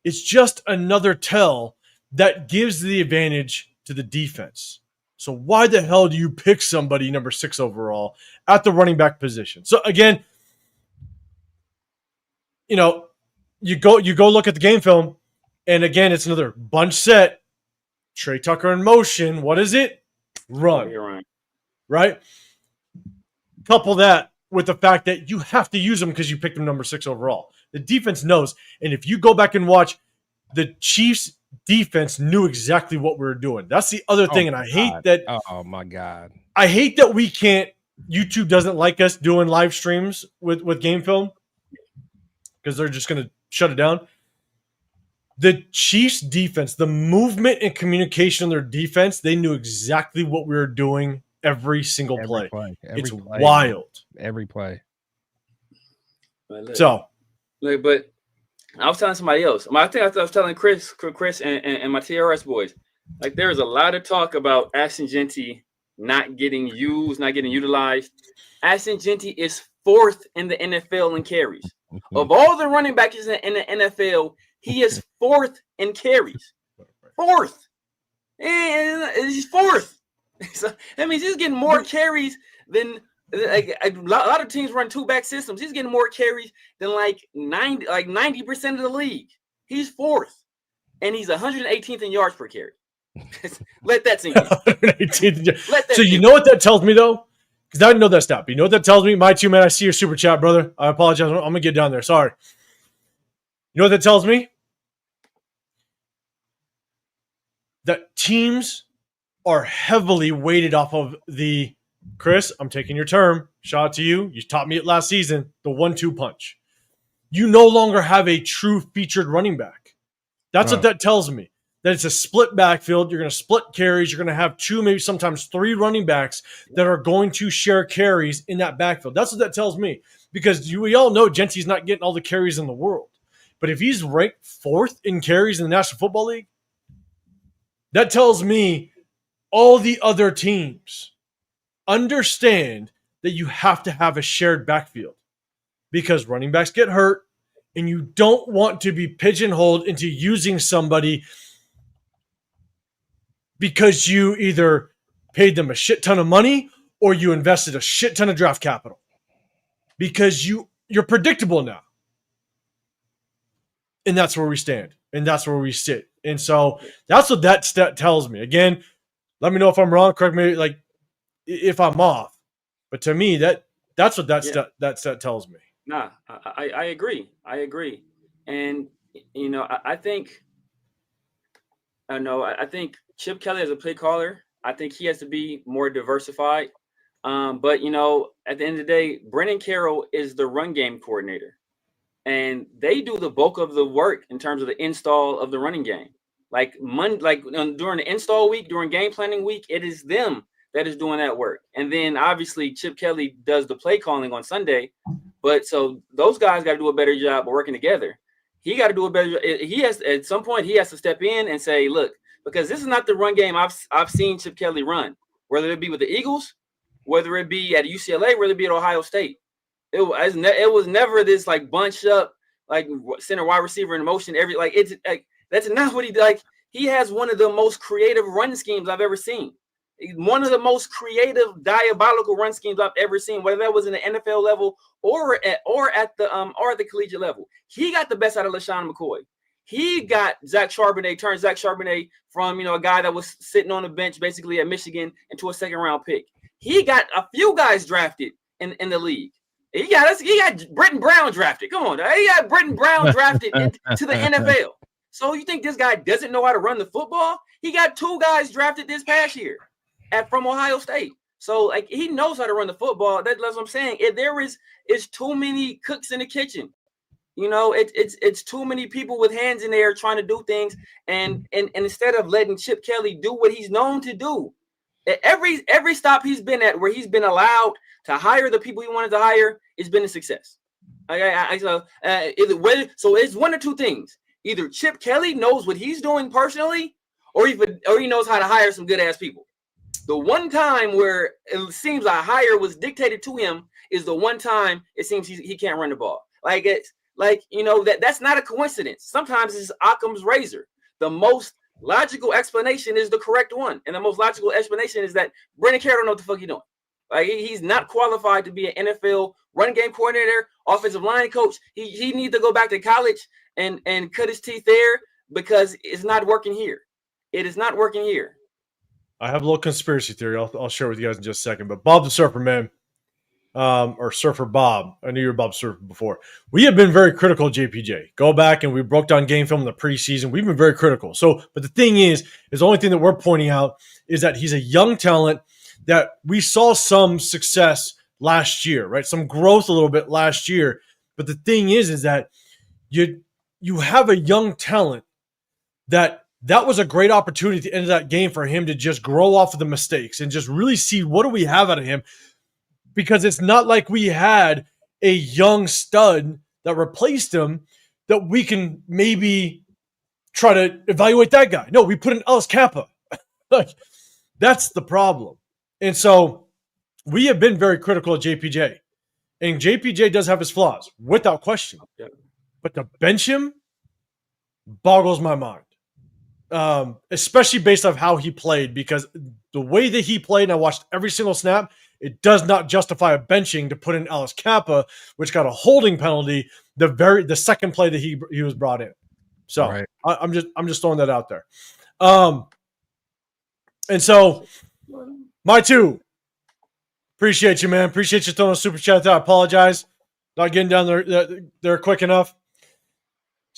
It's just another tell that gives the advantage to the defense. So why the hell do you pick somebody number 6 overall at the running back position? So again, you go look at the game film, and again, it's another bunch set. Trey Tucker in motion. What is it? Run. You're right? Couple that with the fact that you have to use them because you picked them number 6 overall. The defense knows. And if you go back and watch, the Chiefs defense knew exactly what we were doing. That's the other thing. And I hate that. Oh my God. I hate that we can't, YouTube doesn't like us doing live streams with game film because they're just going to shut it down. The Chiefs defense, the movement and communication in their defense, they knew exactly what we were doing every single play. It's wild. Every play. So, but I was telling somebody else. I think I was telling Chris and my TRS boys. Like, there is a lot of talk about Ashton Jeanty not getting used, not getting utilized. Ashton Jeanty is 4th in the NFL in carries. Of all the running backs in the NFL, he is 4th in carries. 4th. And he's 4th. So, that means he's getting more carries than a lot of teams run 2-back systems. He's getting more carries than 90% of the league. He's 4th. And he's 118th in yards per carry. Let that sink in. 118th. So you know what that tells me, though? Because I didn't know that stat. But you know what that tells me? My 2 man, I see your super chat, brother. I apologize. I'm going to get down there. Sorry. You know what that tells me? That teams are heavily weighted off of the, Chris, I'm taking your term. Shout out to you. You taught me it last season, the 1-2 punch. You no longer have a true featured running back. That's what that tells me. That it's a split backfield. You're going to split carries. You're going to have 2, maybe sometimes 3 running backs that are going to share carries in that backfield. That's what that tells me. Because we all know Jeanty's not getting all the carries in the world. But if he's ranked 4th in carries in the National Football League, that tells me all the other teams understand that you have to have a shared backfield because running backs get hurt and you don't want to be pigeonholed into using somebody because you either paid them a shit ton of money or you invested a shit ton of draft capital because you're predictable now. And that's where we stand. And that's where we sit. And so that's what that stat tells me. Again, let me know if I'm wrong. Correct me if I'm off. But to me, that's what that stat tells me. Nah, I agree. I agree. And, I think Chip Kelly as a play caller, I think he has to be more diversified. But, at the end of the day, Brennan Carroll is the run game coordinator. And they do the bulk of the work in terms of the install of the running game. During the install week, during game planning week, it is them that is doing that work. And then obviously Chip Kelly does the play calling on Sunday. But so those guys got to do a better job of working together. He got to do a better. He has at some point he has to step in and say, look, because this is not the run game I've seen Chip Kelly run, whether it be with the Eagles, whether it be at UCLA, whether it be at Ohio State. It was never this bunched up center wide receiver in motion that's not what he did. He has one of the most creative run schemes I've ever seen. One of the most creative diabolical run schemes I've ever seen, whether that was in the NFL level or at the collegiate level. He got the best out of LaShawn McCoy. He got turned Zach Charbonnet from a guy that was sitting on the bench basically at Michigan into a 2nd-round pick. He got a few guys drafted in the league. He got Britton Brown drafted. Come on, he got Britton Brown drafted to the NFL. So you think this guy doesn't know how to run the football? He got 2 guys drafted this past year from Ohio State. So he knows how to run the football. That's what I'm saying. It's too many cooks in the kitchen. It's too many people with hands in there trying to do things, and instead of letting Chip Kelly do what he's known to do, every stop he's been at where he's been allowed to hire the people he wanted to hire, it's been a success. So it's one or two things. Either Chip Kelly knows what he's doing personally, or he knows how to hire some good ass people. The one time where it seems a hire was dictated to him is the one time it seems he can't run the ball. That's not a coincidence. Sometimes it's Occam's razor. The most logical explanation is the correct one, and the most logical explanation is that Brennan Carroll don't know what the fuck he's doing. He's not qualified to be an NFL running game coordinator, offensive line coach. He needs to go back to college and cut his teeth there because it's not working here. It is not working here. I have a little conspiracy theory. I'll share with you guys in just a second. But Bob the Surfer, man, or Surfer Bob. I knew you were Bob Surfer before. We have been very critical of JPJ. Go back and we broke down game film in the preseason. We've been very critical. But the thing is the only thing that we're pointing out is that he's a young talent that we saw some success last year, right? Some growth a little bit last year. But the thing is that you have a young talent that was a great opportunity at the end of that game for him to just grow off of the mistakes and just really see what do we have out of him. Because it's not like we had a young stud that replaced him that we can maybe try to evaluate that guy. No, we put in Ellis Kappa. Like, that's the problem. And so we have been very critical of JPJ. And JPJ does have his flaws, without question. But to bench him boggles my mind. Especially based off how he played, because the way that he played, and I watched every single snap, it does not justify a benching to put in Ellis Kappa, which got a holding penalty the second play that he was brought in. So right. I'm just throwing that out there. And so my two, appreciate you, man. Appreciate you throwing a super chat there. I apologize, not getting down there quick enough.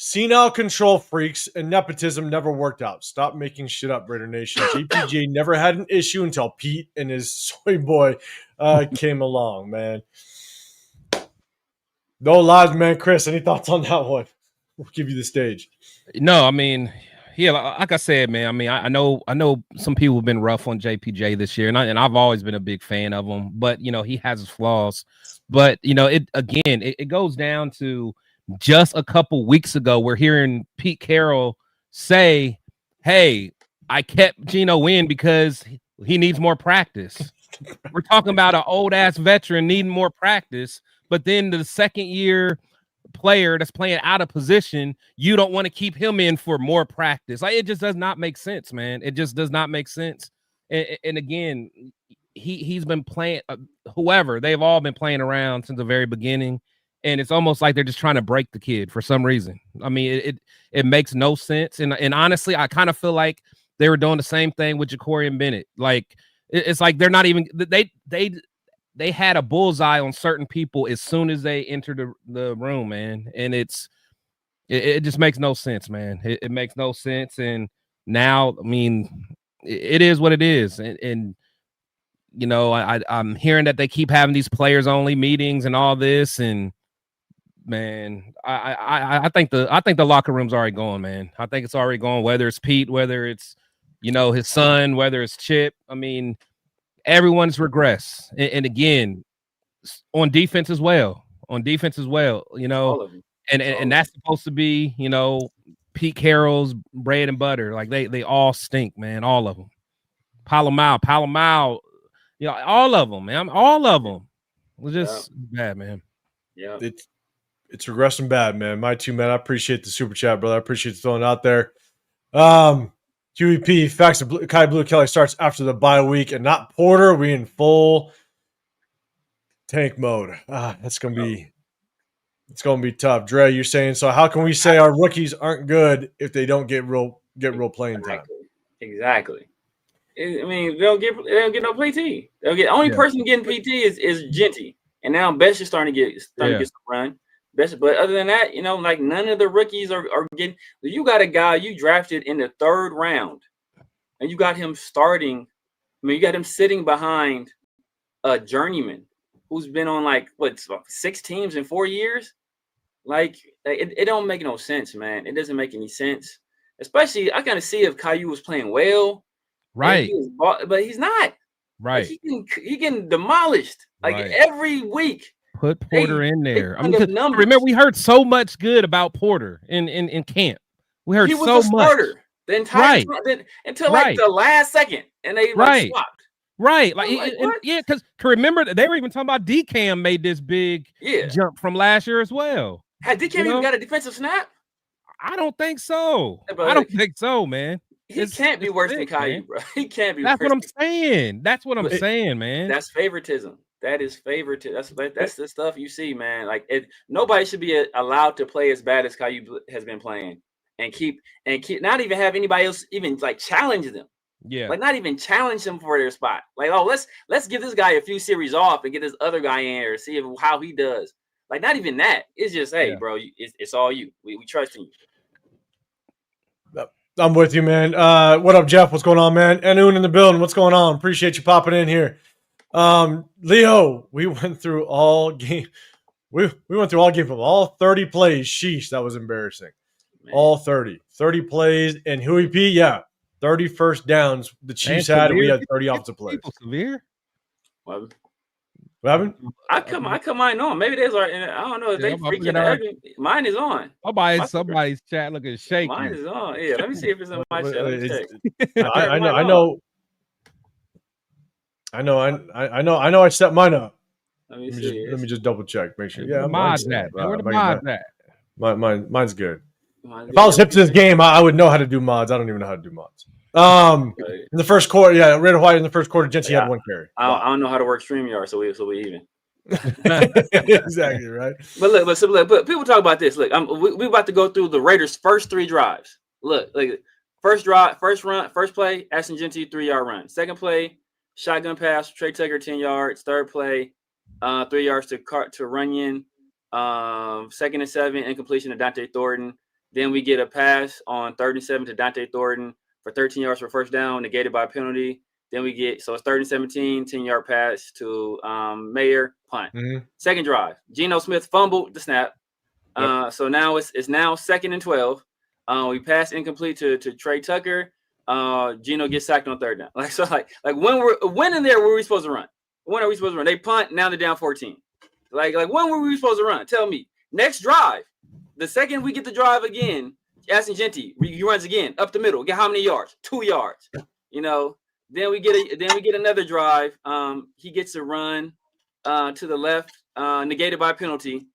Senile control freaks and nepotism never worked out. Stop making shit up, Raider Nation. JPJ never had an issue until Pete and his soy boy came along, man. No lies, man. Chris, any thoughts on that one? We'll give you the stage. No, I mean, yeah, like I said, man. I mean, I know some people have been rough on JPJ this year, and I've always been a big fan of him. But you know, he has his flaws. But you know, it goes down to just a couple weeks ago, we're hearing Pete Carrol say, "Hey, I kept Geno in because he needs more practice." We're talking about an old ass veteran needing more practice, but then the second year player that's playing out of position, you don't want to keep him in for more practice. Like, it just does not make sense, man. It just does not make sense. And again, he's been playing. Whoever, they've all been playing around since the very beginning. And it's almost like they're just trying to break the kid for some reason. I mean, it makes no sense. And honestly, I kind of feel like they were doing the same thing with Ja'Cory and Bennett. Like, it's like they're not even they had a bullseye on certain people as soon as they entered the room, man. And it just makes no sense, man. It makes no sense. And now, I mean, it is what it is. And you know, I'm hearing that they keep having these players only meetings and all this, and man, I think the locker room's already going, man. I think it's already going, whether it's Pete, whether it's, you know, his son, whether it's Chip. I mean, everyone's regressed. And again, on defense as well, you know, and that's supposed to be, you know, Pete Carroll's bread and butter. Like, they all stink, man. All of them. Palomar, you know, all of them, man. All of them. It was just bad, man. Yeah. It's regressing bad, man. My two, man. I appreciate the super chat, brother. I appreciate you throwing it out there. QEP, facts of Kai Blue Kelly starts after the bye week and not Porter. We in full tank mode. It's gonna be tough. Dre, you're saying, so how can we say our rookies aren't good if they don't get real playing time? Exactly. I mean, they don't get no PT. Only person getting PT is Genty, and now Best is starting to get some run. Best, but other than that, you know, like, none of the rookies are getting. You got a guy you drafted in the 3rd round, and you got him starting. I mean, you got him sitting behind a journeyman who's been on, like, 6 teams in 4 years. Like, it don't make no sense, man. It doesn't make any sense. Especially, I kind of see if Caillou was playing well. Right. But he's not. Right. Like, he getting demolished every week. Put Porter in there. I mean, remember, we heard so much good about Porter in camp. We heard so much. Starter the entire time, until like the last second, and they swapped. Right. Because remember, they were even talking about DCam made this big jump from last year as well. Had DCam even got a defensive snap? I don't think so. I don't think so, man. He can't be worse than Caillou, bro. He can't be. That's what I'm saying. That's what I'm saying, man. That's favoritism. That is favoritism. That's the stuff you see, man. Like, nobody should be allowed to play as bad as Caillou has been playing, and keep not even have anybody else even like challenge them. Yeah, like, not even challenge them for their spot. Like, oh, let's give this guy a few series off and get this other guy in here, see how he does. Like, not even that. It's just, hey, bro, it's all you. We trust in you. I'm with you, man. What up, Jeff? What's going on, man? Anoon in the building. What's going on? Appreciate you popping in here. Leo, we went through all game. We went through all game from all 30 plays. Sheesh, that was embarrassing. Man. All 30. 30 plays, and Huey P, 30 first downs the Chiefs had, and we had 30 offensive plays. Severe. What happened? I come mine on. Maybe there's I don't know if they freaking ugly. Mine is on. Somebody's chat looking shaky. Mine is on. Yeah, let me see if it's on my chat. Let me check. I know. I set mine up. Let me just double check. Make sure. Yeah, mine's at. Where the mods at? Mine's good. If I was hip to this game, I would know how to do mods. I don't even know how to do mods. In the first quarter, Red or White in the first quarter, Genty had 1 carry. I don't know how to work StreamYard, so we even. Exactly right. But people talk about this. Look, we about to go through the Raiders' first 3 drives. Look, first drive, first play, Ashton Genty 3-yard run. Second play, shotgun pass, Trey Tucker 10 yards. Third play, 3 yards to Runyon. 2nd and 7, incompletion to Dante Thornton. Then we get a pass on 3rd and 7 to Dante Thornton for 13 yards for first down, negated by a penalty. Then we get, so it's 3rd and 17, 10-yard pass to Mayer, punt. Mm-hmm. Second drive, Geno Smith fumbled the snap. Yep. So now it's now 2nd and 12. We pass incomplete to Trey Tucker. Geno gets sacked on 3rd down. When in there were we supposed to run? When are we supposed to run? They punt, now they're down 14. Like when were we supposed to run? Tell me. Next drive, the second we get the drive again, Ashton Genty, he runs again up the middle. Get how many yards? 2 yards. Then we get another drive. He gets a run to the left, negated by a penalty.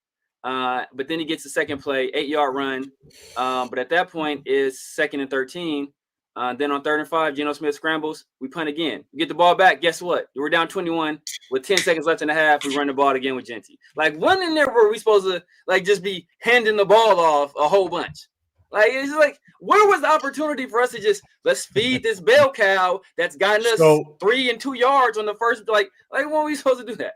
But then he gets the second play, 8-yard run. But at that point is 2nd and 13. Then on 3rd and 5, Geno Smith scrambles. We punt again. We get the ball back. Guess what? We're down 21 with 10 seconds left in the half. We run the ball again with Genty. When in there were we supposed to just be handing the ball off a whole bunch? It's where was the opportunity for us to just let's feed this bell cow that's gotten us 3 and 2 yards on the first when were we supposed to do that?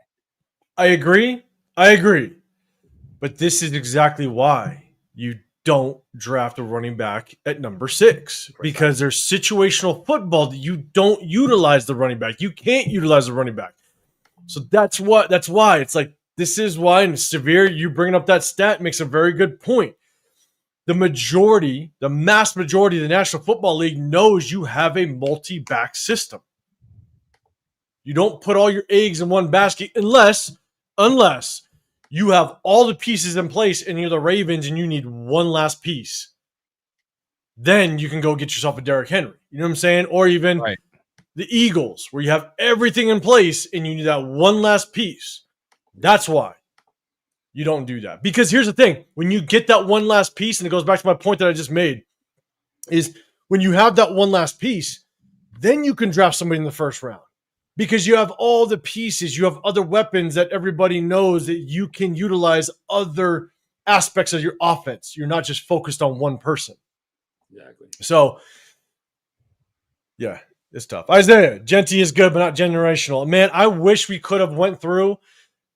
I agree. But this is exactly why you don't draft a running back at number 6, because there's situational football that you don't utilize the running back. You can't utilize the running back. So that's why it's this is why, and Severe, you bringing up that stat makes a very good point. The mass majority of the National Football League knows you have a multi-back system. You don't put all your eggs in one basket unless you have all the pieces in place and you're the Ravens and you need one last piece. Then you can go get yourself a Derrick Henry. You know what I'm saying? Or even the Eagles, where you have everything in place and you need that one last piece. That's why you don't do that. Because here's the thing. When you get that one last piece, and it goes back to my point that I just made, is when you have that one last piece, then you can draft somebody in the first round. Because you have all the pieces, you have other weapons that everybody knows that you can utilize other aspects of your offense. You're not just focused on one person. Exactly. So, it's tough. Isaiah, Genty is good, but not generational. Man, I wish we could have went through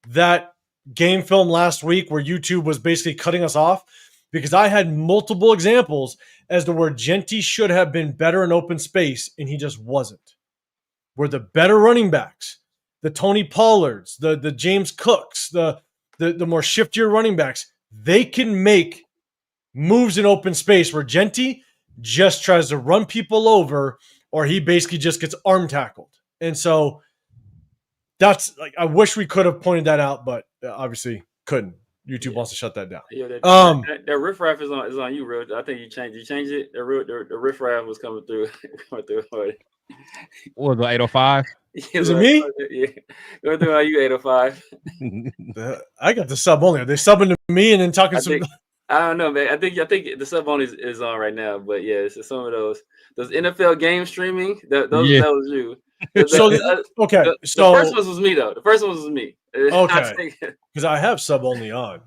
that game film last week where YouTube was basically cutting us off, because I had multiple examples as to where Genty should have been better in open space, and he just wasn't. Where the better running backs, the Tony Pollards, the James Cooks, the more shiftier running backs, they can make moves in open space where Genty just tries to run people over, or he basically just gets arm tackled. And so that's I wish we could have pointed that out, but obviously couldn't. YouTube wants to shut that down. Yeah, that riffraff is on you, Real. I think you changed it. The riffraff was coming through. What was it, 805? Is it me? Yeah. Go through on you, 805. I got the sub only. Are they subbing to me and then talking I don't know, man. I think the sub only is on right now, but it's some of those NFL game streaming. That was you. So the first one was me though. The first one was me. Okay, because I have sub only on.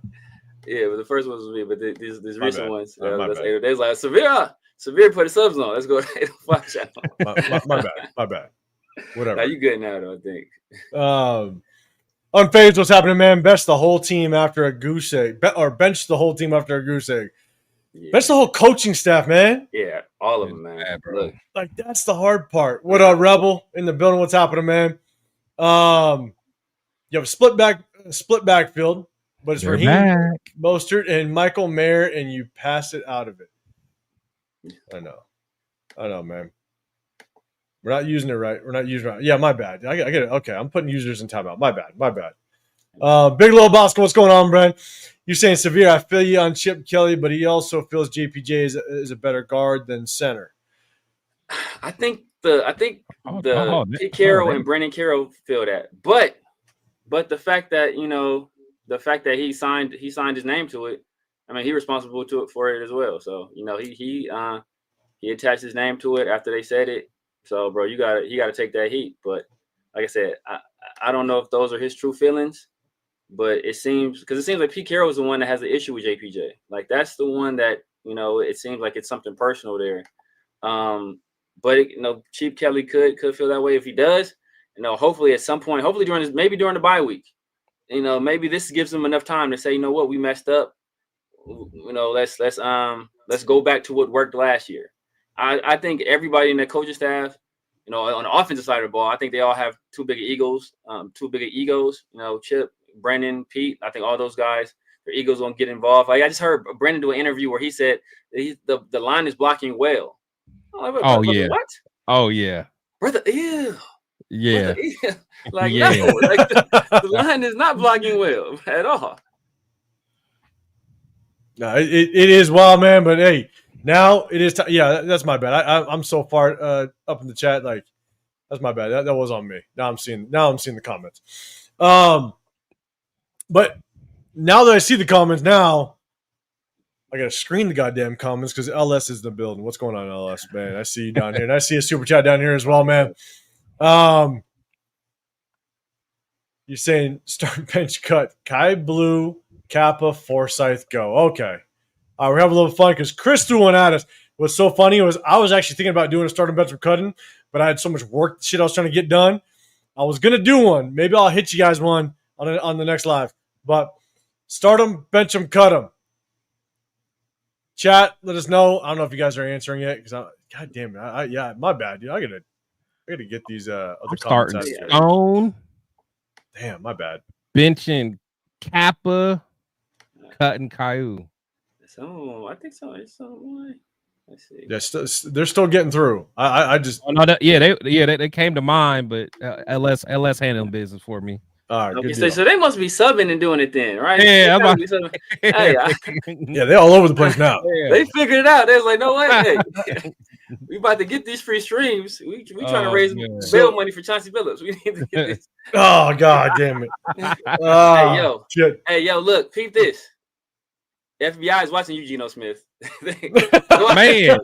Yeah, but the first one was me. But these recent ones, that's 8. They like Severe put the subs on. Let's go to 805 channel. My bad. Whatever. Now you good now though, I think. Unfazed, what's happening, man? Bench the whole team after a goose egg. Bench the whole team after a goose egg. Yeah. Bench the whole coaching staff, man. Yeah, all of them, man. Look. That's the hard part. What up, Rebel? In the building, what's happening, man? You have a split backfield, but it's Raheem Mostert and Michael Mayer, and you pass it out of it. I know, man. We're not using it right. We're not using it right. Yeah, my bad. I get it. Okay, I'm putting users in timeout. My bad. Big Little Bosco, what's going on, Brent? You're saying Severe. I feel you on Chip Kelly, but he also feels JPJ is a better guard than center. I think Pete Carrol and Brandon Carroll feel that, but the fact that he signed his name to it. I mean, he's responsible for it as well. So he attached his name to it after they said it. So, bro, you gotta take that heat. But like I said, I don't know if those are his true feelings, but it seems like Pete Carroll is the one that has the issue with JPJ. Like that's the one that it seems like it's something personal there. But Chief Kelly could feel that way if he does. Hopefully at some point, during the bye week, maybe this gives him enough time to say, you know what, we messed up. Let's go back to what worked last year. I think everybody in the coaching staff, on the offensive side of the ball, I think they all have too big of egos. Chip, Brendan, Pete. I think all those guys, their egos won't get involved. Like I just heard Brendan do an interview where he said the line is blocking well. Yeah. What? Oh yeah. Brother, ew. Yeah. Brother, ew. Like no, like the line is not blocking well at all. No, it is wild, man. But hey, now it is. Yeah, that's my bad. I'm so far up in the chat. Like that's my bad. That was on me. Now I'm seeing the comments. But now that I see the comments, now I gotta screen the goddamn comments because LS is in the building. What's going on, LS, man? I see you down here, and I see a super chat down here as well, man. You're saying start bench cut Kai Blue, Kappa, Forsyth, go. Okay. We're having a little fun because Chris threw one at us. What's so funny was I was actually thinking about doing a starting bench from cutting, but I had so much work shit I was trying to get done. I was gonna do one. Maybe I'll hit you guys one on the next live. But start them, bench them, cut them. Chat, let us know. I don't know if you guys are answering it because God damn it, yeah, my bad, dude. I gotta get these other comments out. Stone. Damn, my bad. Benching Kappa, cutting Caillou. So I think so. It's let's see. Yeah, they're still getting through. I just they came to mind, but LS handling business for me. All right, okay, so they must be subbing and doing it then, right? Yeah, yeah, they're all over the place now. Yeah. They figured it out. They was like, no way, hey, we about to get these free streams. We trying to raise bail money for Chauncey Billups. We need to get this. Oh god damn it! Hey yo, look, peep this. FBI is watching you, Geno Smith. man.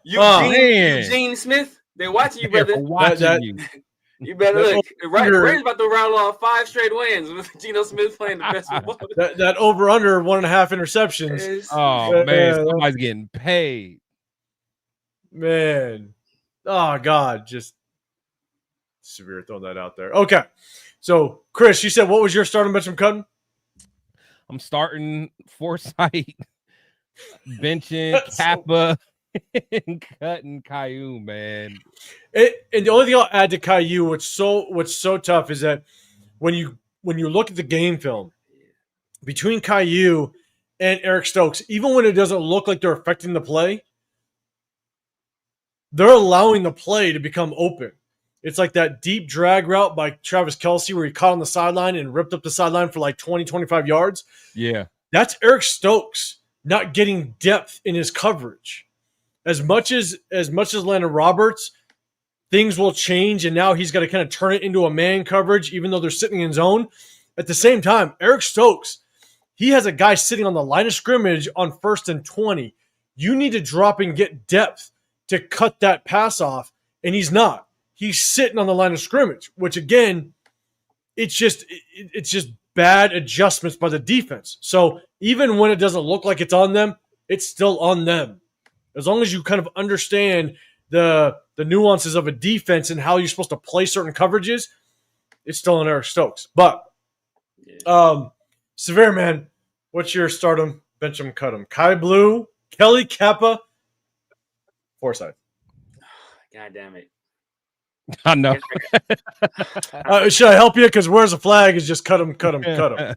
Eugene Smith. They're watching you, brother. Watching you. You better look. Raiders about to round off 5 straight wins with Geno Smith playing the best football. That over under 1.5 interceptions. Oh man, somebody's getting paid. Man, oh god, just severe throwing that out there. Okay, so Chris, you said what was your starting bench from cutting? I'm starting Forsyth, benching Kappa, and cutting Caillou, man. And the only thing I'll add to Caillou, what's so tough is that when you look at the game film between Caillou and Eric Stokes, even when it doesn't look like they're affecting the play, they're allowing the play to become open. It's like that deep drag route by Travis Kelce where he caught on the sideline and ripped up the sideline for like 20, 25 yards. Yeah. That's Eric Stokes not getting depth in his coverage. As much as Landon Roberts, things will change, and now he's got to kind of turn it into a man coverage, even though they're sitting in zone. At the same time, Eric Stokes, he has a guy sitting on the line of scrimmage on 1st and 20. You need to drop and get depth to cut that pass off, and he's not. He's sitting on the line of scrimmage, which again, it's just bad adjustments by the defense. So even when it doesn't look like it's on them, it's still on them. As long as you kind of understand the nuances of a defense and how you're supposed to play certain coverages, it's still on Eric Stokes. But Severe, man, what's your stardom, bench him, cut him? Kai Blue, Kelly Kappa, Forsyth. God damn it. I know. Should I help you? Because where's the flag is just cut him.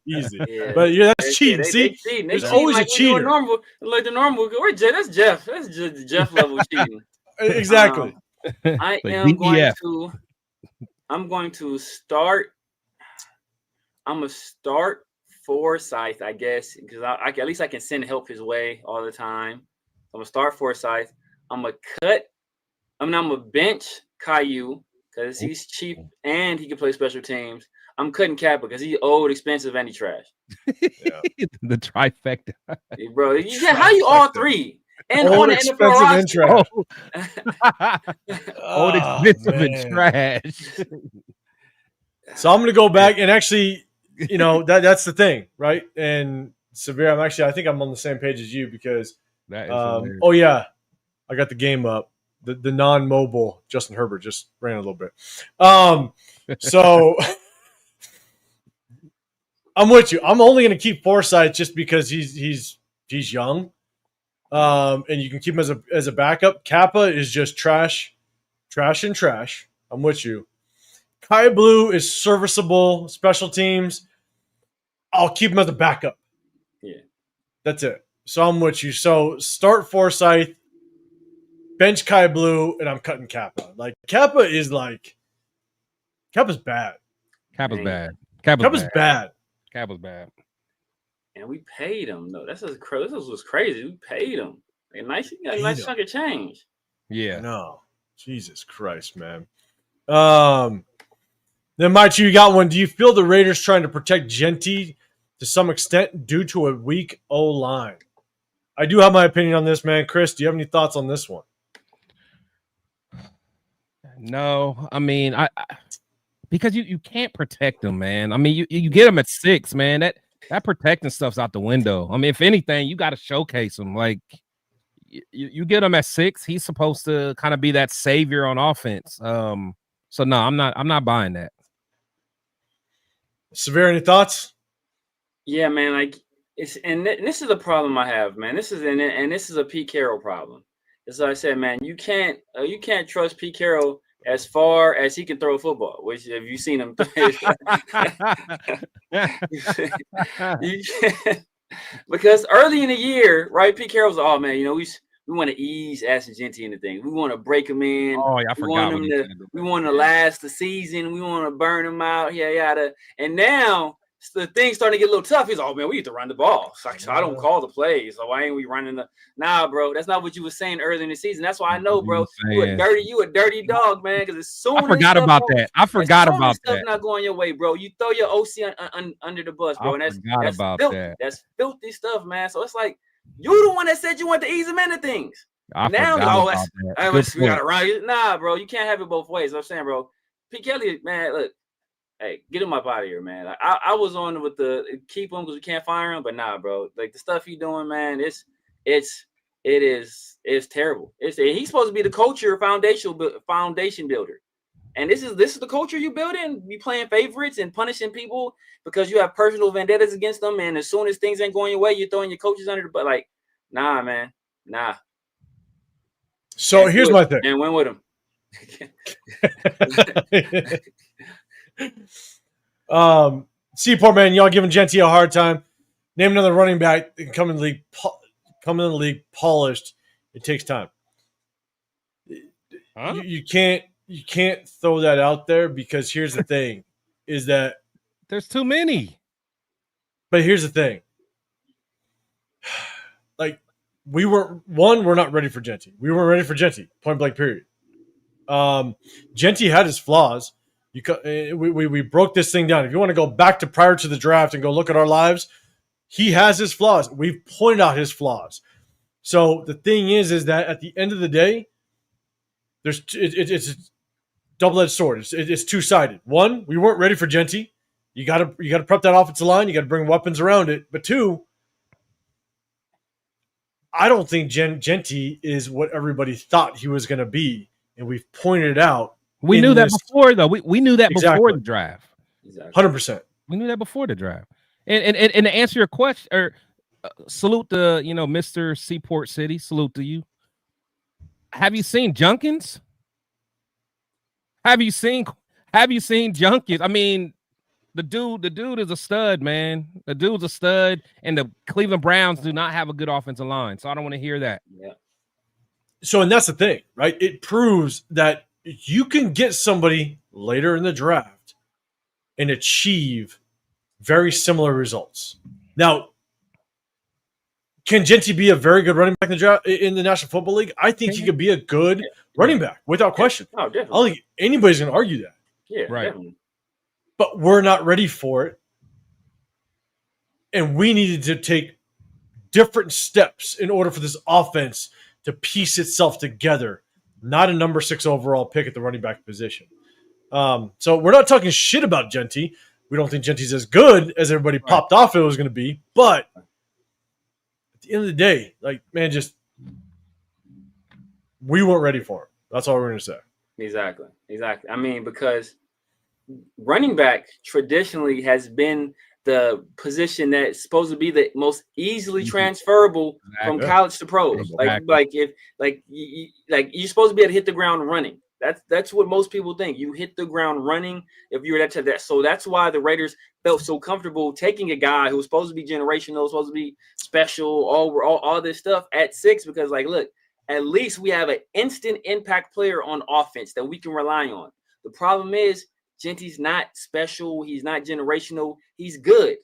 Easy. Yeah. But yeah, that's cheating. They See, cheating. there's always like a cheater. Normal, like the normal. That's Jeff. That's just Jeff level cheating. Exactly. I Like am going DEF. to. I'm going to start. I'm gonna start Forsyth, I guess, because I at least I can send help his way all the time. I'm gonna start Forsyth. I'm gonna I'm gonna bench Caillou because he's cheap and he can play special teams. I'm cutting Kappa because he's old, expensive, and he trash. Yeah. The trifecta, bro. Yeah, how you all three? And old, on the expensive, NFL and trash. Old, expensive, and trash. So I'm gonna go back and actually, that's the thing, right? And Severe, I think I'm on the same page as you because oh yeah, I got the game up. The non-mobile Justin Herbert just ran a little bit. So I'm with you. I'm only gonna keep Forsyth just because he's young. And you can keep him as a backup. Kappa is just trash. I'm with you. Kai Blue is serviceable. Special teams, I'll keep him as a backup. Yeah. That's it. So I'm with you. So start Forsyth, bench Kai Blue, and I'm cutting Kappa. Like Kappa's bad. Kappa's bad. Kappa's bad. Kappa's bad. And we paid him though. This was crazy. We paid him. A nice chunk of change. Yeah. No. Jesus Christ, man. Then Mike, you got one. Do you feel the Raiders trying to protect Genty to some extent due to a weak O-line? I do have my opinion on this, man. Chris, do you have any thoughts on this one? No, I mean, I because you can't protect them, man. I mean, you get them at 6, man. That protecting stuff's out the window. I mean, if anything, you got to showcase him. Like you get him at 6, he's supposed to kind of be that savior on offense. So no, I'm not buying that. Severe, any thoughts? Yeah, man. Like this is a problem I have, man. This is a Pete Carroll problem. As I said, man, you can't trust Pete Carroll as far as he can throw a football. Which have you seen him? Because early in the year, right? Pete Carroll's like, oh man, we want to ease Ashton Genty into things. We want to break him in. Oh, yeah, I forgot. We want to last the season. We want to burn him out. Yeah. And now the thing's starting to get a little tough. He's like, oh man, we need to run the ball. So I don't call the plays. So why ain't we running the? Nah, bro, that's not what you were saying early in the season. That's why I know, bro, you a dirty dog, man. Because as soon I forgot about that. I forgot about that. Not going your way, bro. You throw your OC under the bus, bro. And that's filthy stuff, man. So it's like. You the one that said you want to ease him into things. We gotta run. Nah, bro, you can't have it both ways. I'm saying, bro, Pete Kelly, man, look, hey, get him up out of here, man. Like, I was on with the keep him because we can't fire him, but nah, bro, like the stuff he doing, man, it's terrible. He's supposed to be the culture foundation builder. And this is the culture you building. You playing favorites and punishing people because you have personal vendettas against them. And as soon as things ain't going your way, you're throwing your coaches under the butt. Like, nah, man, nah. So here's my thing. And win with him. Seaport, man, y'all giving Genty a hard time. Name another running back and come in the league polished. It takes time. Huh? You can't throw that out there because here's the thing, is that there's too many. But here's the thing. Like we're not ready for Genty. We weren't ready for Genty, point blank period. Genty had his flaws. We broke this thing down. If you want to go back to prior to the draft and go look at our lives, he has his flaws. We've pointed out his flaws. So the thing is that at the end of the day, it's a double-edged sword. It's two-sided. One, we weren't ready for Genty. You got to prep that offensive line. You got to bring weapons around it. But two, I don't think Genty is what everybody thought he was going to be, and we've pointed out. We knew that before, though. We knew that before the draft. 100%. We knew that before the draft. And to answer your question, or salute to Mr. Seaport City. Salute to you. Have you seen Junkins? Have you seen Junkies? I mean, the dude is a stud, man. The dude's a stud, and the Cleveland Browns do not have a good offensive line, so I don't want to hear that. Yeah. So, and that's the thing, right? It proves that you can get somebody later in the draft and achieve very similar results. Now, can Genty be a very good running back in the National Football League? I think he could be a good running back without question. Oh, definitely. I don't think anybody's going to argue that. Yeah, right. Definitely. But we're not ready for it. And we needed to take different steps in order for this offense to piece itself together, not a number 6 overall pick at the running back position. So we're not talking shit about Genty. We don't think Genty's as good as everybody popped off it was going to be. But at the end of the day, like, man, just we weren't ready for him. That's all we're going to say. Exactly. I mean, because running back traditionally has been the position that's supposed to be the most easily transferable from college to pros. Like you're supposed to be able to hit the ground running. That's what most people think. You hit the ground running if you're that. So that's why the Raiders felt so comfortable taking a guy who was supposed to be generational, supposed to be special, all this stuff at 6, because like, look, at least we have an instant impact player on offense that we can rely on. The problem is Genty's not special. He's not generational. He's good.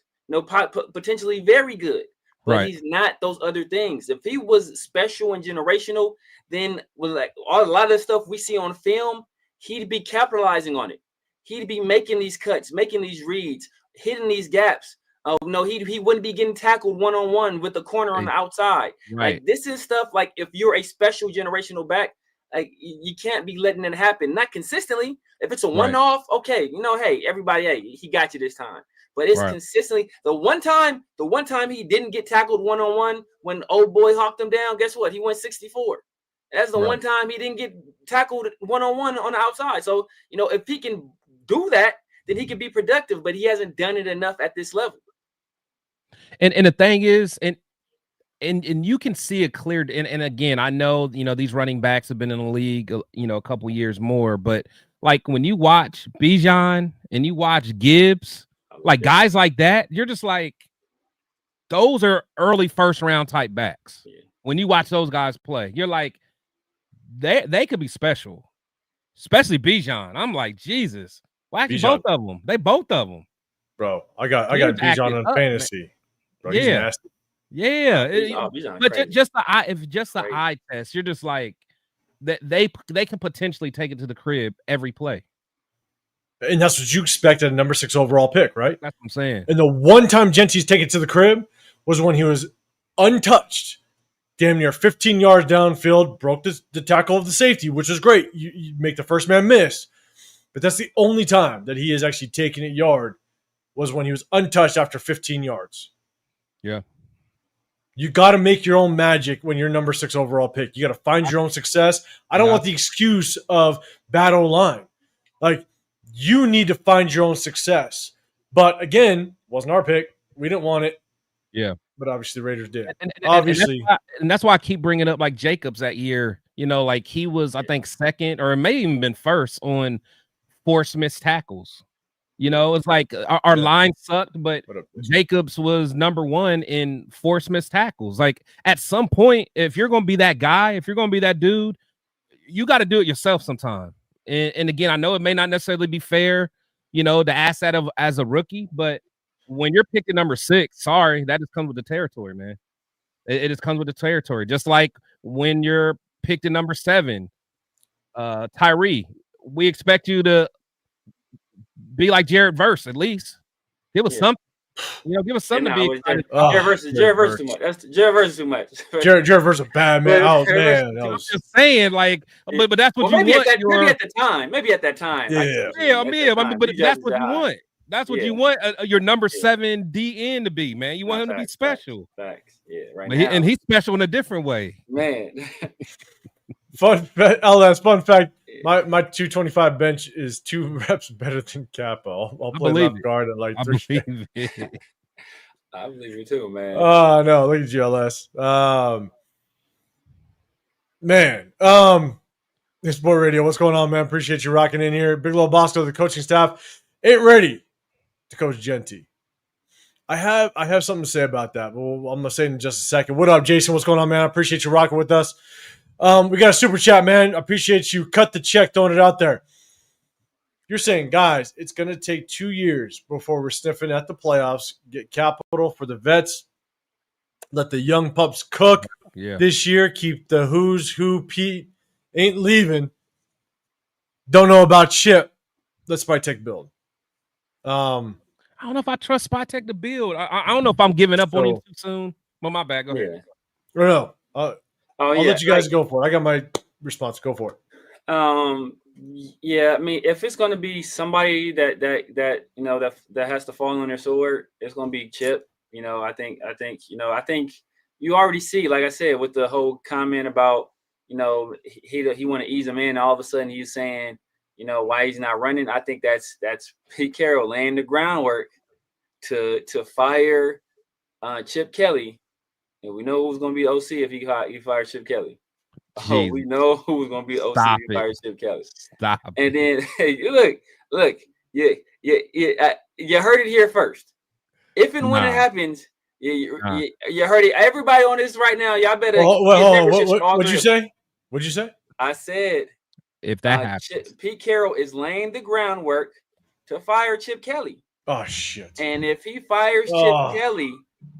Potentially very good. But he's not those other things. If he was special and generational, then with like a lot of the stuff we see on film, he'd be capitalizing on it. He'd be making these cuts, making these reads, hitting these gaps. He wouldn't be getting tackled one-on-one with the corner on the outside. Right. Like, this is stuff like if you're a special generational back, like you can't be letting it happen. Not consistently. If it's a one-off, okay, hey, everybody, hey, he got you this time. But it's consistently the one time he didn't get tackled one-on-one when old boy hawked him down. Guess what? He went 64. That's the one time he didn't get tackled one-on-one on the outside. So, if he can do that, then he can be productive, but he hasn't done it enough at this level. And the thing is, and you can see it clear. And again, I know, these running backs have been in the league, a couple years more, but like when you watch Bijan and you watch Gibbs, like guys like that, you're just like, those are early first round type backs. Yeah. When you watch those guys play, you're like, they could be special, especially Bijan. I'm like, Jesus. Well, actually, both of them. Both of them. Bro, I got Bijan on fantasy. Man. Bro, he's nasty. Yeah. But just the eye test, you're just like, that they can potentially take it to the crib every play. And that's what you expect at a number 6 overall pick, right? That's what I'm saying. And the one time Genty's taken to the crib was when he was untouched, damn near 15 yards downfield, broke the tackle of the safety, which is great. You make the first man miss. But that's the only time that he has actually taken a yard, was when he was untouched after 15 yards. Yeah. You got to make your own magic when you're number 6 overall pick. You got to find your own success. I don't want the excuse of bad O-line. Like, you need to find your own success. But again, wasn't our pick. We didn't want it. Yeah. But obviously the Raiders did. Obviously. And that's why I keep bringing up like Jacobs that year. Like he was, I think, second or it may even been first on forced missed tackles. It's like our line sucked, but Jacobs was number 1 in forced missed tackles. Like at some point, if you're going to be that guy, if you're going to be that dude, you got to do it yourself sometime. And again, I know it may not necessarily be fair, to ask that as a rookie, but when you're picking number 6, sorry, that just comes with the territory, man. It just comes with the territory. Just like when you're picked at number 7, Tyree, we expect you to be like Jared Verse at least. Give us something. Give us something to be. Jared Verse is too much. Jared Verse is too much. Jared Verse is a bad man. I'm just saying, like, but that's what you want. Maybe at that time. But that's what you want. That's what you want your number 7 DN to be, man. You want him to be special. Facts. Yeah, right. And he's special in a different way, man. Fun fact. My 225 bench is 2 reps better than Kappa. I'll play left guard at like 3. I believe you too, man. Oh no, look at GLS. Man. It's Sport Radio. What's going on, man? Appreciate you rocking in here. Big Little Bosco, the coaching staff, ain't ready to coach Genty. I have something to say about that. Well, I'm gonna say it in just a second. What up, Jason? What's going on, man? I appreciate you rocking with us. We got a super chat, man. I appreciate you. Cut the check, throwing it out there. You're saying, guys, it's gonna take 2 years before we're sniffing at the playoffs. Get capital for the vets. Let the young pups cook this year. Keep the who's who. Pete ain't leaving. Don't know about Chip. Let Spytek build. I don't know if I trust Spytek to build. I don't know if I'm giving up on him too soon. Well, my bad. Go ahead. No. I'll let you guys go for it. I got my response. Go for it. Yeah, I mean, if it's going to be somebody that you know that has to fall on their sword, it's going to be Chip. You know, I think you already see, like I said, with the whole comment about, you know, he want to ease him in. And all of a sudden, he's saying, you know, why he's not running. I think that's Pete Carrol laying the groundwork to fire Chip Kelly, and we know who's going to be OC if he fires Chip Kelly. Oh, we know who's going to be OC if he fires Chip Kelly. Stop. And then hey, look, you heard it here first. If and when it happens, you heard it. Everybody on this right now, y'all better. What'd you say? What'd you say? I said, if that happens, Pete Carrol is laying the groundwork to fire Chip Kelly. Oh shit! And if he fires Chip Kelly,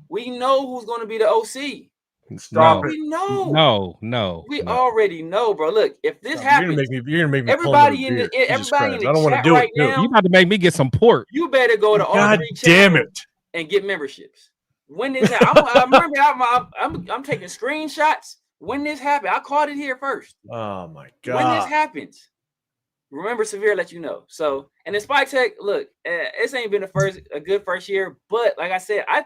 we know who's going to be the OC. We know. No. We already know, bro. Look, if this happens, you're gonna make me. Everybody in the chat right now, you about to make me get some pork. You better go to all three channels and get memberships. When this happens, I'm taking screenshots. When this happened, I caught it here first. Oh my god! When this happens, remember Severe let you know. So, and in Spytek, look, this ain't been a good first year, but like I said, I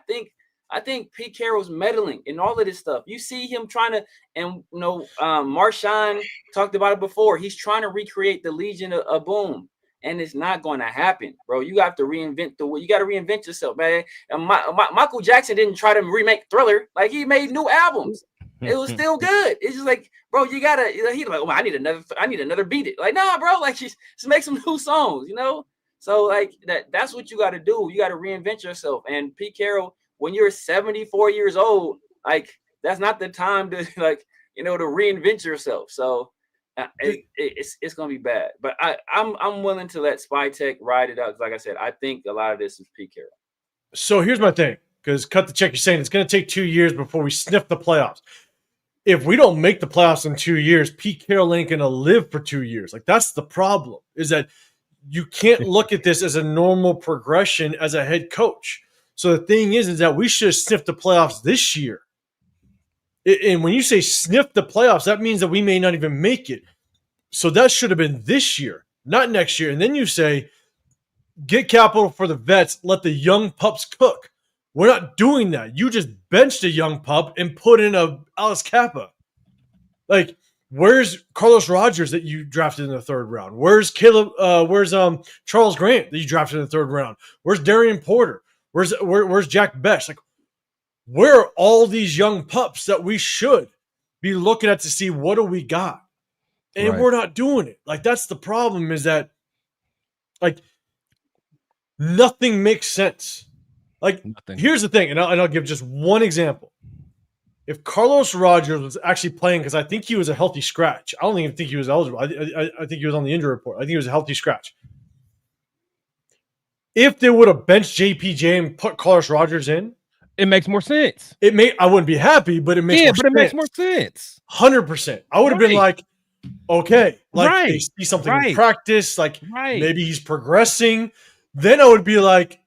think Pete Carroll's meddling in all of this stuff. You see him trying to, and you know, Marshawn talked about it before. He's trying to recreate the Legion of Boom, and it's not going to happen, bro. You got to reinvent you got to reinvent yourself, man. And Michael Jackson didn't try to remake Thriller. Like, he made new albums. It was still good. It's just like, bro, you gotta. He's like, oh, I need another beat it. Like, nah, bro. Like, just make some new songs, you know. So like that's what you got to do. You got to reinvent yourself. And Pete Carroll, when you're 74 years old, like, that's not the time to, like, you know, to reinvent yourself. So it's gonna be bad. But I'm willing to let Spytek ride it out. Like I said, I think a lot of this is Pete Carroll. So here's my thing, because cut the check. You're saying it's gonna take 2 years before we sniff the playoffs. If we don't make the playoffs in 2 years, Pete Carroll ain't gonna live for 2 years. Like, that's the problem. Is that you can't look at this as a normal progression as a head coach. So the thing is that we should have sniffed the playoffs this year. And when you say sniff the playoffs, that means that we may not even make it. So that should have been this year, not next year. And then you say, get capital for the vets, let the young pups cook. We're not doing that. You just benched a young pup and put in a Alice Kappa. Like, where's Carlos Rogers that you drafted in the third round? Where's Caleb? Where's Charles Grant that you drafted in the third round? Where's Darian Porter? Where's Jack Besh? Like, where are all these young pups that we should be looking at to see what do we got? And we're not doing it. Like, that's the problem, is that, like, nothing makes sense. Like, here's the thing, and I'll give just one example. If Carlos Rogers was actually playing, because I think he was a healthy scratch. I don't even think he was eligible. I think he was on the injury report. I think he was a healthy scratch. If they would have benched JPJ and put Carlos Rogers in, it makes more sense. I wouldn't be happy, but it makes more sense. It makes more sense. 100%. I would have been like, okay, like, they see something in practice, like, maybe he's progressing. Then I would be like,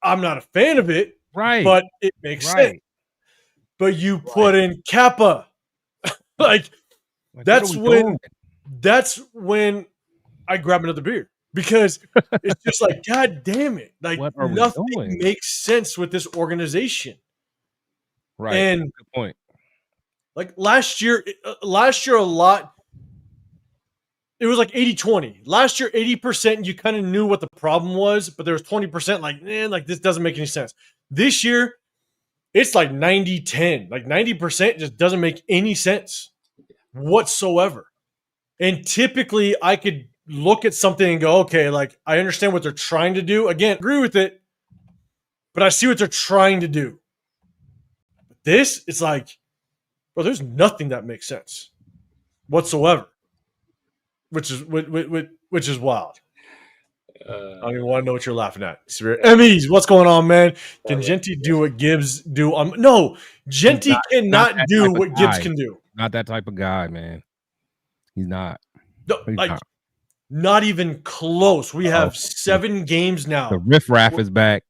I'm not a fan of it, but it makes sense. But you put in Kappa, like that's when I grab another beer, because it's just like, God damn it, like, nothing makes sense with this organization. Right. And good point. Like last year a lot. It was like 80-20. Last year, 80%, you kind of knew what the problem was, but there was 20% like, like, this doesn't make any sense. This year, it's like 90-10. Like, 90% just doesn't make any sense whatsoever. And typically I could look at something and go, okay, like I understand what they're trying to do. Again, agree with it, but I see what they're trying to do. This, it's like, bro, there's nothing that makes sense whatsoever, which is wild. I don't even want to know what you're laughing at. Emmys, what's going on, man? Can Genty do what Gibbs do? No, Genty cannot do what Gibbs can do. Not that type of guy, man. He's not. No, like, not even close. We have 7 games now. The riffraff is back.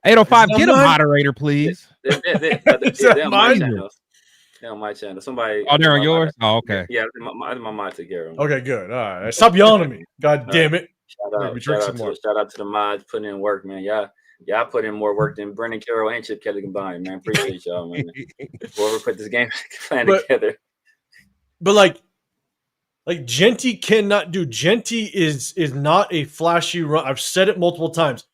805, get a moderator, please. They're on my channel. Somebody. Oh, they're on yours? Oh, okay. Yeah, my mod took care of them. Okay, good. All right. Stop yelling at me. God damn it. Shout out to the mods putting in work, man. Y'all put in more work than Brendan Carroll and Chip Kelly combined, man. Appreciate y'all, man. Whoever put this game plan together. But like Genty cannot do. Genty is not a flashy run. I've said it multiple times.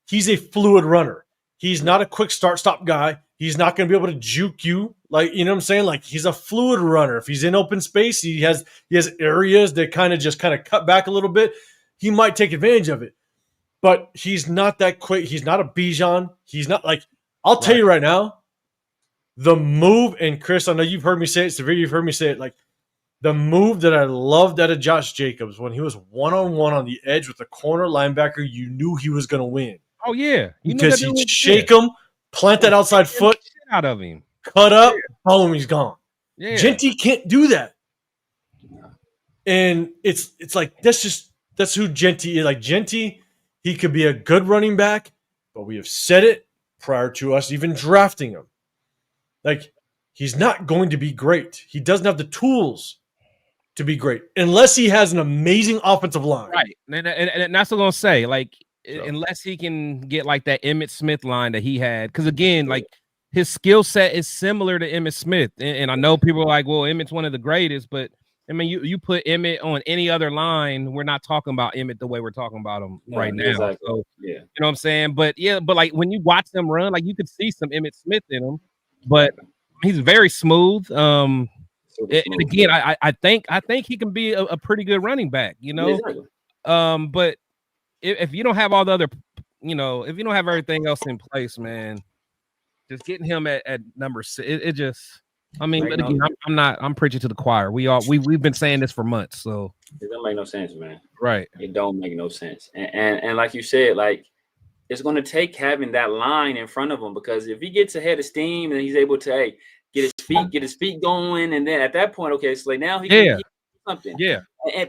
He's a fluid runner. He's not a quick start-stop guy. He's not going to be able to juke you. Like, you know what I'm saying? Like, he's a fluid runner. If he's in open space, he has areas that kind of cut back a little bit. He might take advantage of it. But he's not that quick. He's not a Bijan. He's not like, I'll tell you right now, the move, and Chris, I know you've heard me say it, Severe, you've heard me say it, like, the move that I loved out of Josh Jacobs when he was one-on-one on the edge with the corner linebacker, you knew he was going to win. Oh, yeah. Because he'd shake him, plant that outside foot, out of him, cut up, boom, he's gone. Yeah. Genty can't do that. And it's like, that's who Genty is. Like, Genty, he could be a good running back, but we have said it prior to us even drafting him. Like, he's not going to be great. He doesn't have the tools to be great unless he has an amazing offensive line. Right. And that's what I'm going to say. Like, unless he can get like that Emmitt Smith line that he had. Because, again, like, his skill set is similar to Emmitt Smith. And I know people are like, well, Emmitt's one of the greatest. But, I mean, you put Emmitt on any other line, we're not talking about Emmitt the way we're talking about him right now. Exactly. So, yeah. You know what I'm saying? But, like, when you watch them run, like, you could see some Emmitt Smith in him. But he's very smooth. And again, I think he can be a pretty good running back, you know. Exactly. But if you don't have all the other, you know, if you don't have everything else in place, man, just getting him at number 6, it just, I mean, but again, I'm preaching to the choir. We've been saying this for months, so it don't make no sense, man. Right. It don't make no sense. And like you said, like, it's going to take having that line in front of him, because if he gets ahead of steam and he's able to get his feet going, and then at that point, okay, so like now he can do something. Yeah.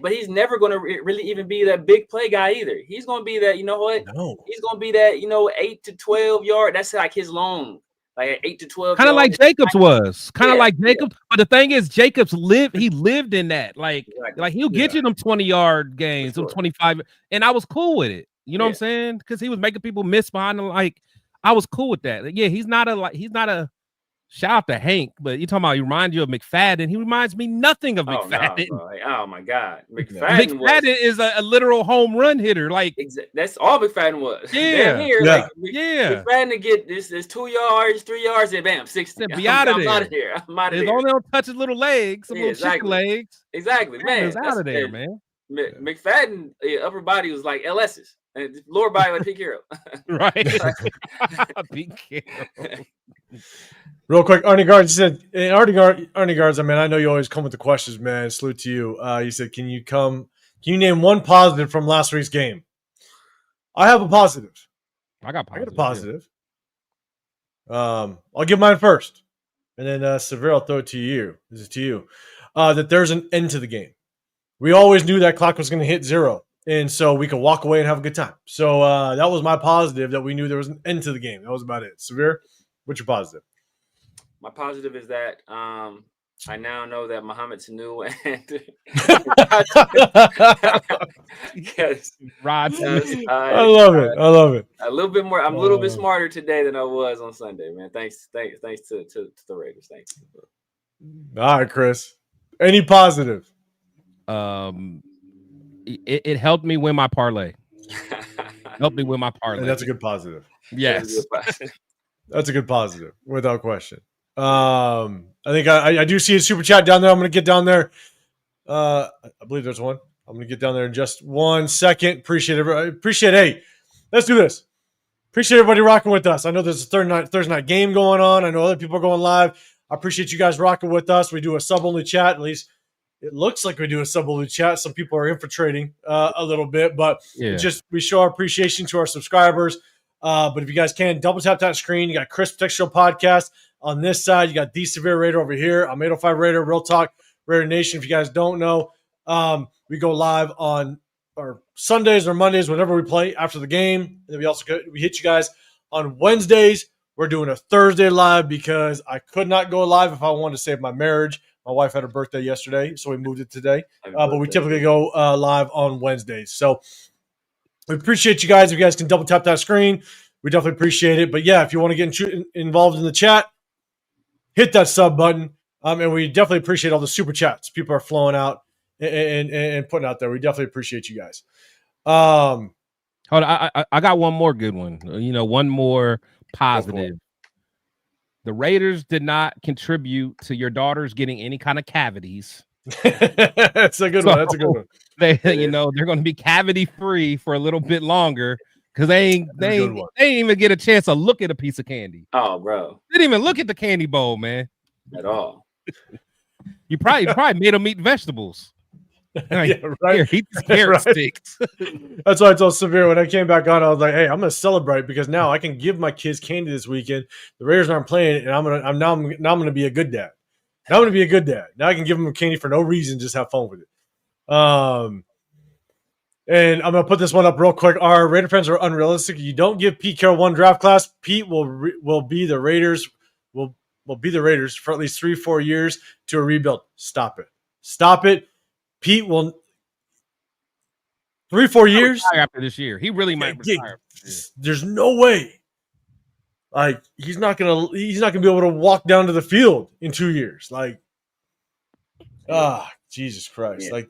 But he's never going to really even be that big play guy either. He's going to be that, you know what? No. He's going to be that, 8 to 12 yard. That's like his long, like 8 to 12. Kind of like Jacobs was. Kind of like Jacobs. Yeah. But the thing is, Jacobs lived in that. Like he'll get you them 20-yard gains, them 25. And I was cool with it. You know what I'm saying? Because he was making people miss behind him. Like, I was cool with that. Yeah, he's not a shout out to Hank, but you talking about, he reminds you of McFadden. He reminds me nothing of McFadden. No, oh my God. McFadden is a literal home run hitter. Like, that's all McFadden was. Yeah. McFadden to get this 2 yards, 3 yards, and bam, 60. Be out of there. I'm out of here. Only don't touch his little legs, little chicken legs. Exactly, man. He's out of there, man. McFadden, upper body was like LS's. And lower body like Pete Carrol. Right. Pete Carrol. Real quick, Arnie Guards said, Arnie Guards, I mean, I know you always come with the questions, man. Salute to you. He said, can you name one positive from last week's game? I have a positive. I got a positive. I'll give mine first. And then Severe, I'll throw it to you. This is to you. That there's an end to the game. We always knew that clock was going to hit 0. And so we could walk away and have a good time. So that was my positive, that we knew there was an end to the game. That was about it. Severe, what's your positive? My positive is that I now know that Mohamed Sanu and Rod. I love it. A little bit more. I'm a little bit smarter today than I was on Sunday, man. Thanks to the Raiders. Thanks. All right, Chris. Any positive? It helped me win my parlay. Helped me win my parlay. And that's a good positive. Yes. That's a good positive, without question. I think I do see a super chat down there. I'm going to get down there. I believe there's one. I'm going to get down there in just 1 second. Appreciate it. Hey, let's do this. Appreciate everybody rocking with us. I know there's a Thursday night game going on. I know other people are going live. I appreciate you guys rocking with us. We do a sub-only chat. At least it looks like we do a sub-only chat. Some people are infiltrating a little bit, but we show our appreciation to our subscribers. But if you guys can, double tap that screen. You got Chris Tech Show Podcast on this side. You got The Severe Raider over here. I'm 805 Raider, Real Talk, Raider Nation. If you guys don't know, we go live on our Sundays or Mondays, whenever we play after the game. And then we hit you guys on Wednesdays. We're doing a Thursday live because I could not go live if I wanted to save my marriage. My wife had her birthday yesterday, so we moved it today. But we typically go live on Wednesdays. So we appreciate you guys. If you guys can double tap that screen, we definitely appreciate it. But yeah, if you want to get involved in the chat, hit that sub button. And we definitely appreciate all the super chats people are flowing out and putting out there. We definitely appreciate you guys. Hold on, I got one more good one. One more positive. The Raiders did not contribute to your daughters getting any kind of cavities. That's a good one. That's a good one. They're going to be cavity free for a little bit longer because they ain't even get a chance to look at a piece of candy. Oh, bro, they didn't even look at the candy bowl, man, at all. You probably made them eat vegetables. Like, yeah, right. Here, eat these carrot sticks. That's why I told Severe when I came back on, I was like, "Hey, I'm gonna celebrate because now I can give my kids candy this weekend. The Raiders aren't playing, and I'm gonna be a good dad. Now I'm gonna be a good dad. Now I can give them candy for no reason, just have fun with it." And I'm gonna put this one up real quick. Our Raider fans are unrealistic. You don't give Pete Carrol one draft class. Pete will be the Raiders. Will be the Raiders for at least 3-4 years to a rebuild. Stop it. Pete will 3-4 years after this year. He really might retire. There's no way. Like he's not gonna be able to walk down to the field in 2 years. Like, Jesus Christ! Yeah. Like,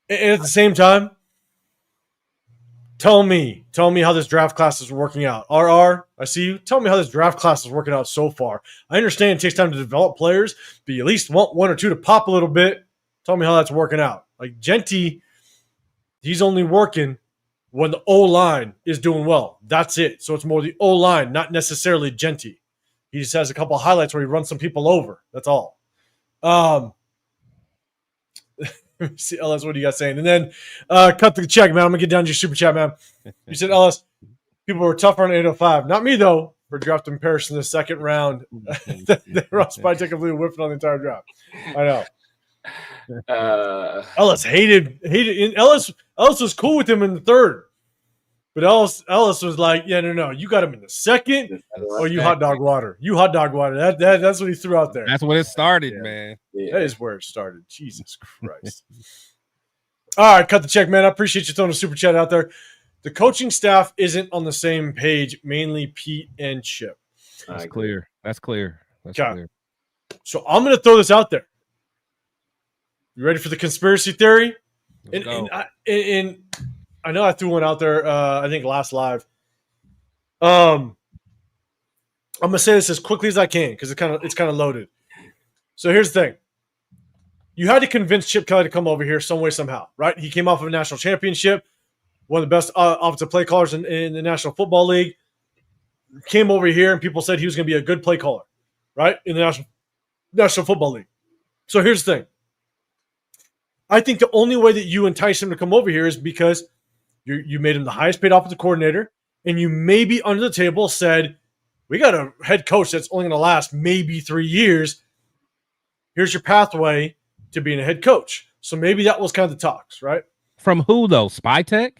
and at the same time, tell me how this draft class is working out. RR, I see you. Tell me how this draft class is working out so far. I understand it takes time to develop players, but you at least want one or two to pop a little bit. Tell me how that's working out. Like Genty, he's only working when the O-line is doing well. That's it. So it's more the O-line, not necessarily Genty. He just has a couple of highlights where he runs some people over. That's all. Let me see, Ellis, what do you guys saying? And then cut the check, man. I'm going to get down to your super chat, man. You said, Ellis, people were tougher on 805. Not me, though, for drafting Parrish in the second round. Ross Spytek completely whipping on the entire draft. I know. Ellis hated Ellis was cool with him in the third, but Ellis was like, no, you got him in the second, or you hot dog water. That's what he threw out there. That's when it started, man. Yeah. That is where it started. Jesus Christ. All right, cut the check, man. I appreciate you throwing a super chat out there. The coaching staff isn't on the same page, mainly Pete and Chip. That's clear. That's clear. So I'm going to throw this out there. You ready for the conspiracy theory? And I know I threw one out there, I think last live. I'm gonna say this as quickly as I can because it's kind of loaded. So here's the thing: you had to convince Chip Kelly to come over here some way, somehow, right? He came off of a national championship, one of the best offensive play callers in the National Football League. Came over here, and people said he was going to be a good play caller, right, in the National Football League. So here's the thing. I think the only way that you entice him to come over here is because you made him the highest paid offensive coordinator, and you maybe under the table said, we got a head coach that's only going to last maybe 3 years. Here's your pathway to being a head coach. So maybe that was kind of the talks, right? From who, though? Spytek?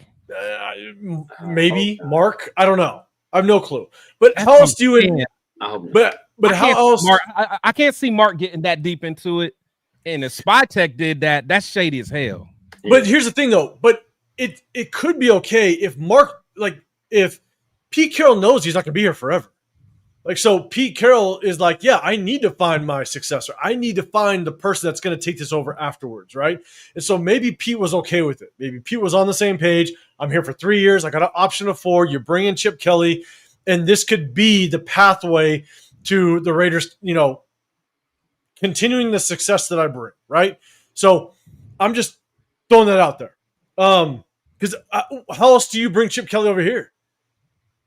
Maybe. Mark? I don't know. I have no clue. But how else do you – but how else – I can't see Mark getting that deep into it. And if Spytek did that, that's shady as hell. But here's the thing, though. But it could be okay if if Pete Carroll knows he's not going to be here forever. Like, so Pete Carroll is like, yeah, I need to find my successor. I need to find the person that's going to take this over afterwards, right? And so maybe Pete was okay with it. Maybe Pete was on the same page. I'm here for 3 years. I got an option of 4. You bring in Chip Kelly, and this could be the pathway to the Raiders, continuing the success that I bring, right? So I'm just throwing that out there. Because how else do you bring Chip Kelly over here?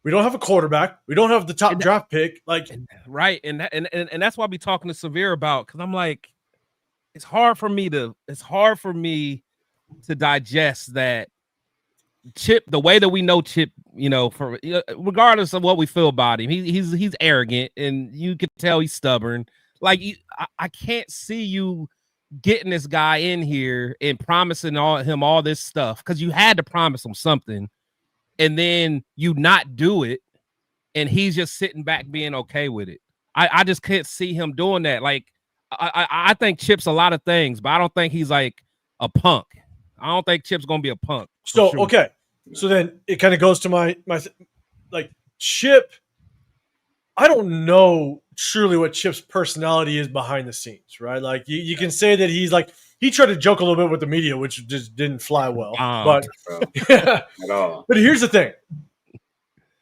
We don't have a quarterback. We don't have the top draft pick. Like, right, and that's why I be talking to Severe about, because I'm like, it's hard for me to digest that Chip, the way that we know Chip, for regardless of what we feel about him, he's arrogant, and you can tell he's stubborn. Like, I can't see you getting this guy in here and promising him all this stuff, because you had to promise him something, and then you not do it, and he's just sitting back being okay with it. I just can't see him doing that. Like, I think Chip's a lot of things, but I don't think he's like a punk. I don't think Chip's gonna be a punk. So sure. Okay, so then it kind of goes to my like Chip. I don't know truly what Chip's personality is behind the scenes, right? Like you can say that he's like, he tried to joke a little bit with the media, which just didn't fly well. But at all. But here's the thing: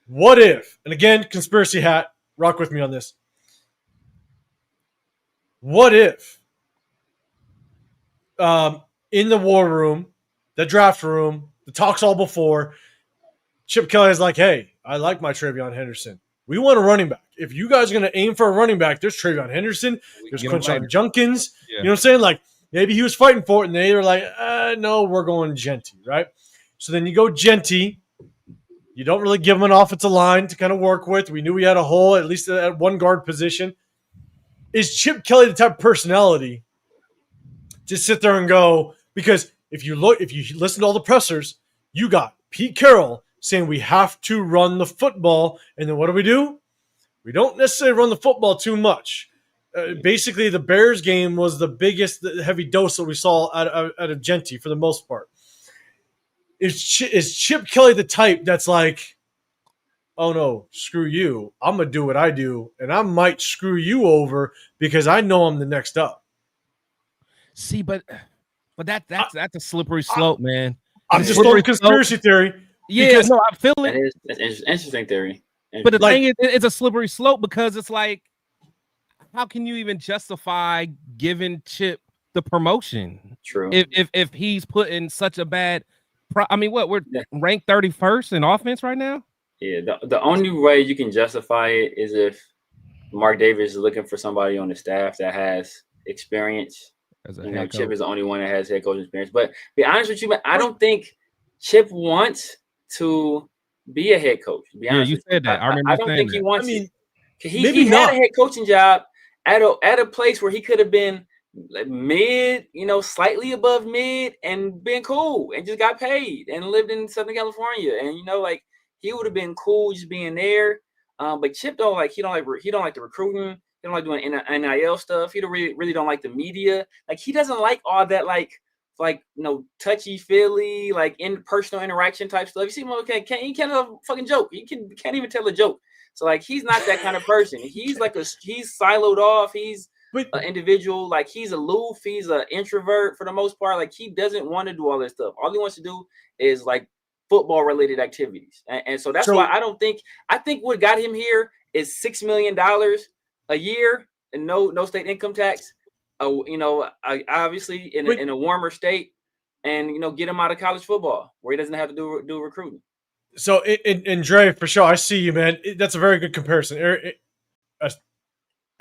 what if? And again, conspiracy hat, rock with me on this. What if? In the war room, the draft room, the talks all before, Chip Kelly is like, hey, I like my Travion Henderson. We want a running back. If you guys are going to aim for a running back, there's Travion Henderson, there's Quinshon Junkins. Yeah. You know what I'm saying? Like, maybe he was fighting for it, and they were like, no, we're going Genty, right? So then you go Genty. You don't really give him an offensive line to kind of work with. We knew we had a hole, at least at one guard position. Is Chip Kelly the type of personality to sit there and go, because if you listen to all the pressers, you got Pete Carrol saying we have to run the football, and then what do? We don't necessarily run the football too much. Basically, the Bears game was the biggest heavy dose that we saw out of Genty for the most part. Is Chip Kelly the type that's like, oh no, screw you, I'm going to do what I do, and I might screw you over because I know I'm the next up? See, but that's a slippery slope, man. I'm just throwing conspiracy theory. Yeah, no, I feel it. That's an interesting theory. But the thing is, it's a slippery slope, because it's like, how can you even justify giving Chip the promotion? True. If he's put in such a bad, we're ranked 31st in offense right now. Yeah, the only way you can justify it is if Mark Davis is looking for somebody on the staff that has experience. Chip is the only one that has head coach experience. But be honest with you, man, I don't think Chip wants to be a head coach. To be honest, you said that. I remember. I don't think he wants. He had a head coaching job at a place where he could have been like mid, slightly above mid, and been cool, and just got paid and lived in Southern California, and he would have been cool just being there. But Chip don't like the recruiting. He don't like doing NIL stuff. He really don't like the media. Like, he doesn't like all that touchy feely, like in personal interaction type stuff. You see him, okay, he can't have a fucking joke. He can't even tell a joke. So he's not that kind of person. He's he's siloed off. He's an individual. Like, he's aloof. He's an introvert for the most part. Like, he doesn't want to do all this stuff. All he wants to do is football related activities. And so that's why I think what got him here is $6 million a year and no state income tax. Obviously in a warmer state, and get him out of college football where he doesn't have to do recruiting. So in Dre, for sure, I see you, man. That's a very good comparison.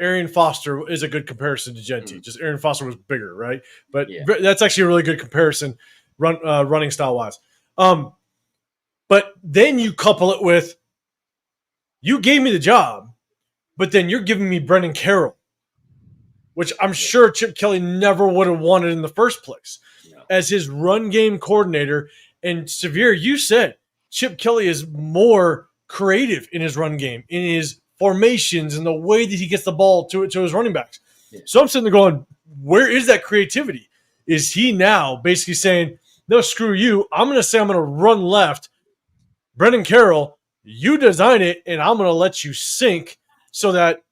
Arian Foster is a good comparison to Genty. Just Arian Foster was bigger, right? But that's actually a really good comparison, running style wise. But then you couple it with, you gave me the job, but then you're giving me Brendan Carroll, which I'm sure Chip Kelly never would have wanted in the first place, as his run game coordinator. And Severe, you said Chip Kelly is more creative in his run game, in his formations, and the way that he gets the ball to his running backs. Yeah. So I'm sitting there going, where is that creativity? Is he now basically saying, no, screw you, I'm going to say I'm going to run left. Brendan Carroll, you design it, and I'm going to let you sink so that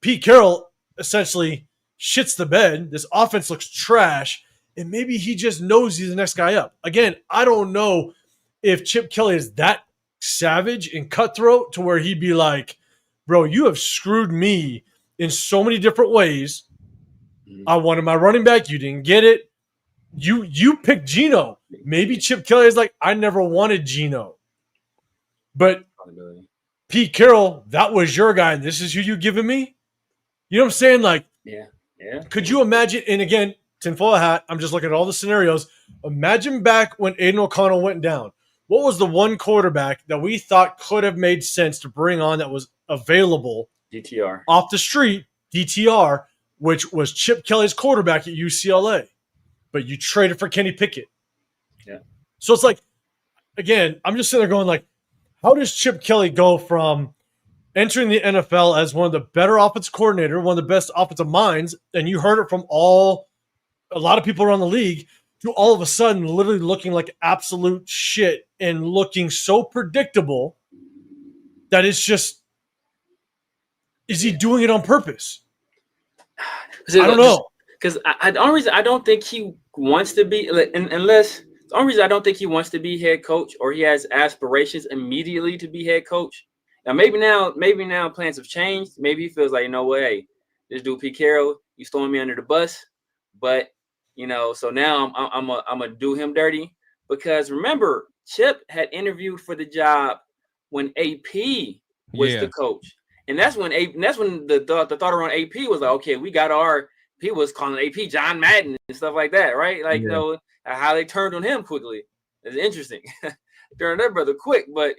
Pete Carrol essentially shits the bed. This offense looks trash, and maybe he just knows he's the next guy up. Again, I don't know if Chip Kelly is that savage and cutthroat to where he'd be like, bro, you have screwed me in so many different ways. I wanted my running back. You didn't get it. You picked Geno. Maybe Chip Kelly is like, I never wanted Geno. But Pete Carroll, that was your guy, and this is who you giving me? You know what I'm saying? Like, yeah. Could you imagine? And again, tinfoil hat, I'm just looking at all the scenarios. Imagine back when Aiden O'Connell went down. What was the one quarterback that we thought could have made sense to bring on that was available? DTR. Off the street, DTR, which was Chip Kelly's quarterback at UCLA. But you traded for Kenny Pickett. Yeah. So it's like, again, I'm just sitting there going like, how does Chip Kelly go from entering the NFL as one of the better offensive coordinator, one of the best offensive minds, and you heard it from a lot of people around the league, to all of a sudden literally looking like absolute shit and looking so predictable that it's just, is he doing it on purpose? I don't know. Because the only reason I don't think he wants to be, unless the only reason I don't think he wants to be head coach or he has aspirations immediately to be head coach. Now maybe now plans have changed. Maybe he feels like, you know what, hey, this dude Pete Carroll, he's throwing me under the bus, but so now I'm gonna do him dirty. Because remember, Chip had interviewed for the job when AP was the coach, and that's when the thought around AP was like, okay, we got our. He was calling AP John Madden and stuff like that, right? Like, how they turned on him quickly. It's interesting. Turned that brother quick, but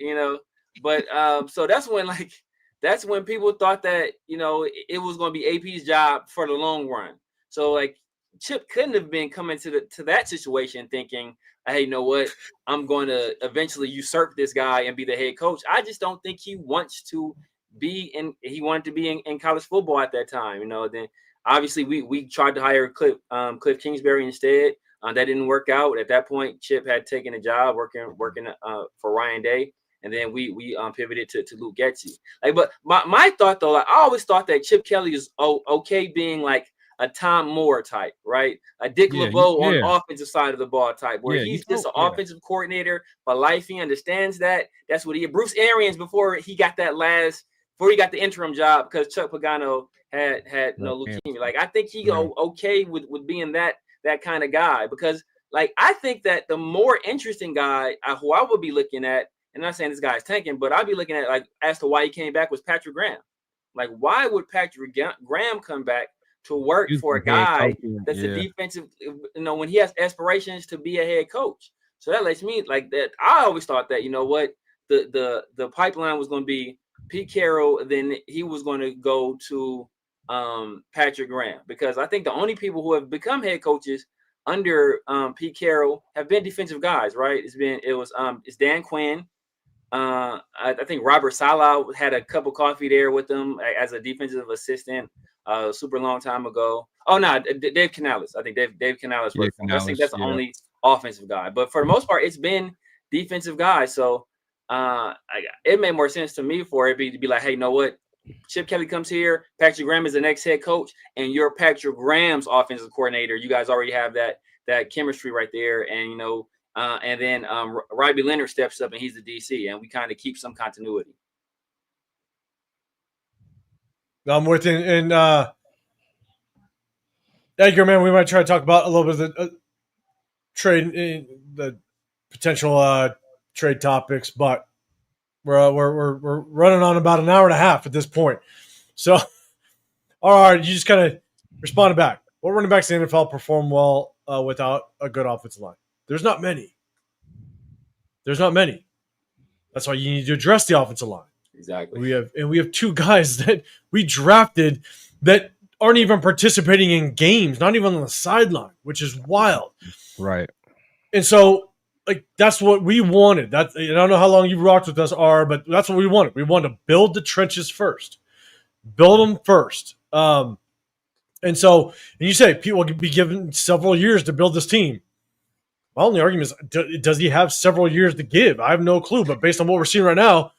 so that's when people thought that, it was going to be AP's job for the long run. So like Chip couldn't have been coming to that situation thinking, hey, you know what? I'm going to eventually usurp this guy and be the head coach. I just don't think he wants to be he wanted to be in college football at that time, then. Obviously, we tried to hire Cliff Kingsbury instead. That didn't work out. At that point, Chip had taken a job working for Ryan Day, and then we pivoted to Luke Getsy. But my thought though, I always thought that Chip Kelly is okay being like a Tom Moore type, right? A Dick LeBeau on the offensive side of the ball type, where he's just an offensive coordinator for life. He understands that. That's what he. Bruce Arians before he got the interim job because Chuck Pagano had no leukemia. Like I think he okay with being that kind of guy, because like I think that the more interesting guy who I would be looking at, and I'm not saying this guy's tanking, but I'd be looking at like as to why he came back was Patrick Graham. Like why would Patrick Graham come back to work for a guy that's a defensive, when he has aspirations to be a head coach? So that lets me like that. I always thought that, the pipeline was going to be Pete Carroll, then he was going to go to Patrick Graham, because I think the only people who have become head coaches under Pete Carroll have been defensive guys, right? It's Dan Quinn. I think Robert Saleh had a cup of coffee there with them as a defensive assistant super long time ago. Oh no, Dave Canales. I think Dave Canales worked for him. I think that's the only offensive guy. But for the most part, it's been defensive guys. So it made more sense to me for it to be like, hey, you know what? Chip Kelly comes here. Patrick Graham is the next head coach, and you're Patrick Graham's offensive coordinator. You guys already have that chemistry right there, and and then Robbie Leonard steps up and he's the DC, and we kind of keep some continuity. I'm with you, and Edgar, man, we might try to talk about a little bit of the trade, the potential trade topics, but we're running on about an hour and a half at this point. So, all right, you just kind of responded back. What running backs in the NFL perform well without a good offensive line? There's not many. That's why you need to address the offensive line. Exactly. We have two guys that we drafted that aren't even participating in games, not even on the sideline, which is wild. Right. And so, like, that's what we wanted. I don't know how long you rocked with us, but that's what we wanted. We wanted to build the trenches first. Build them first. And you say people will be given several years to build this team. My only argument is, does he have several years to give? I have no clue, but based on what we're seeing right now,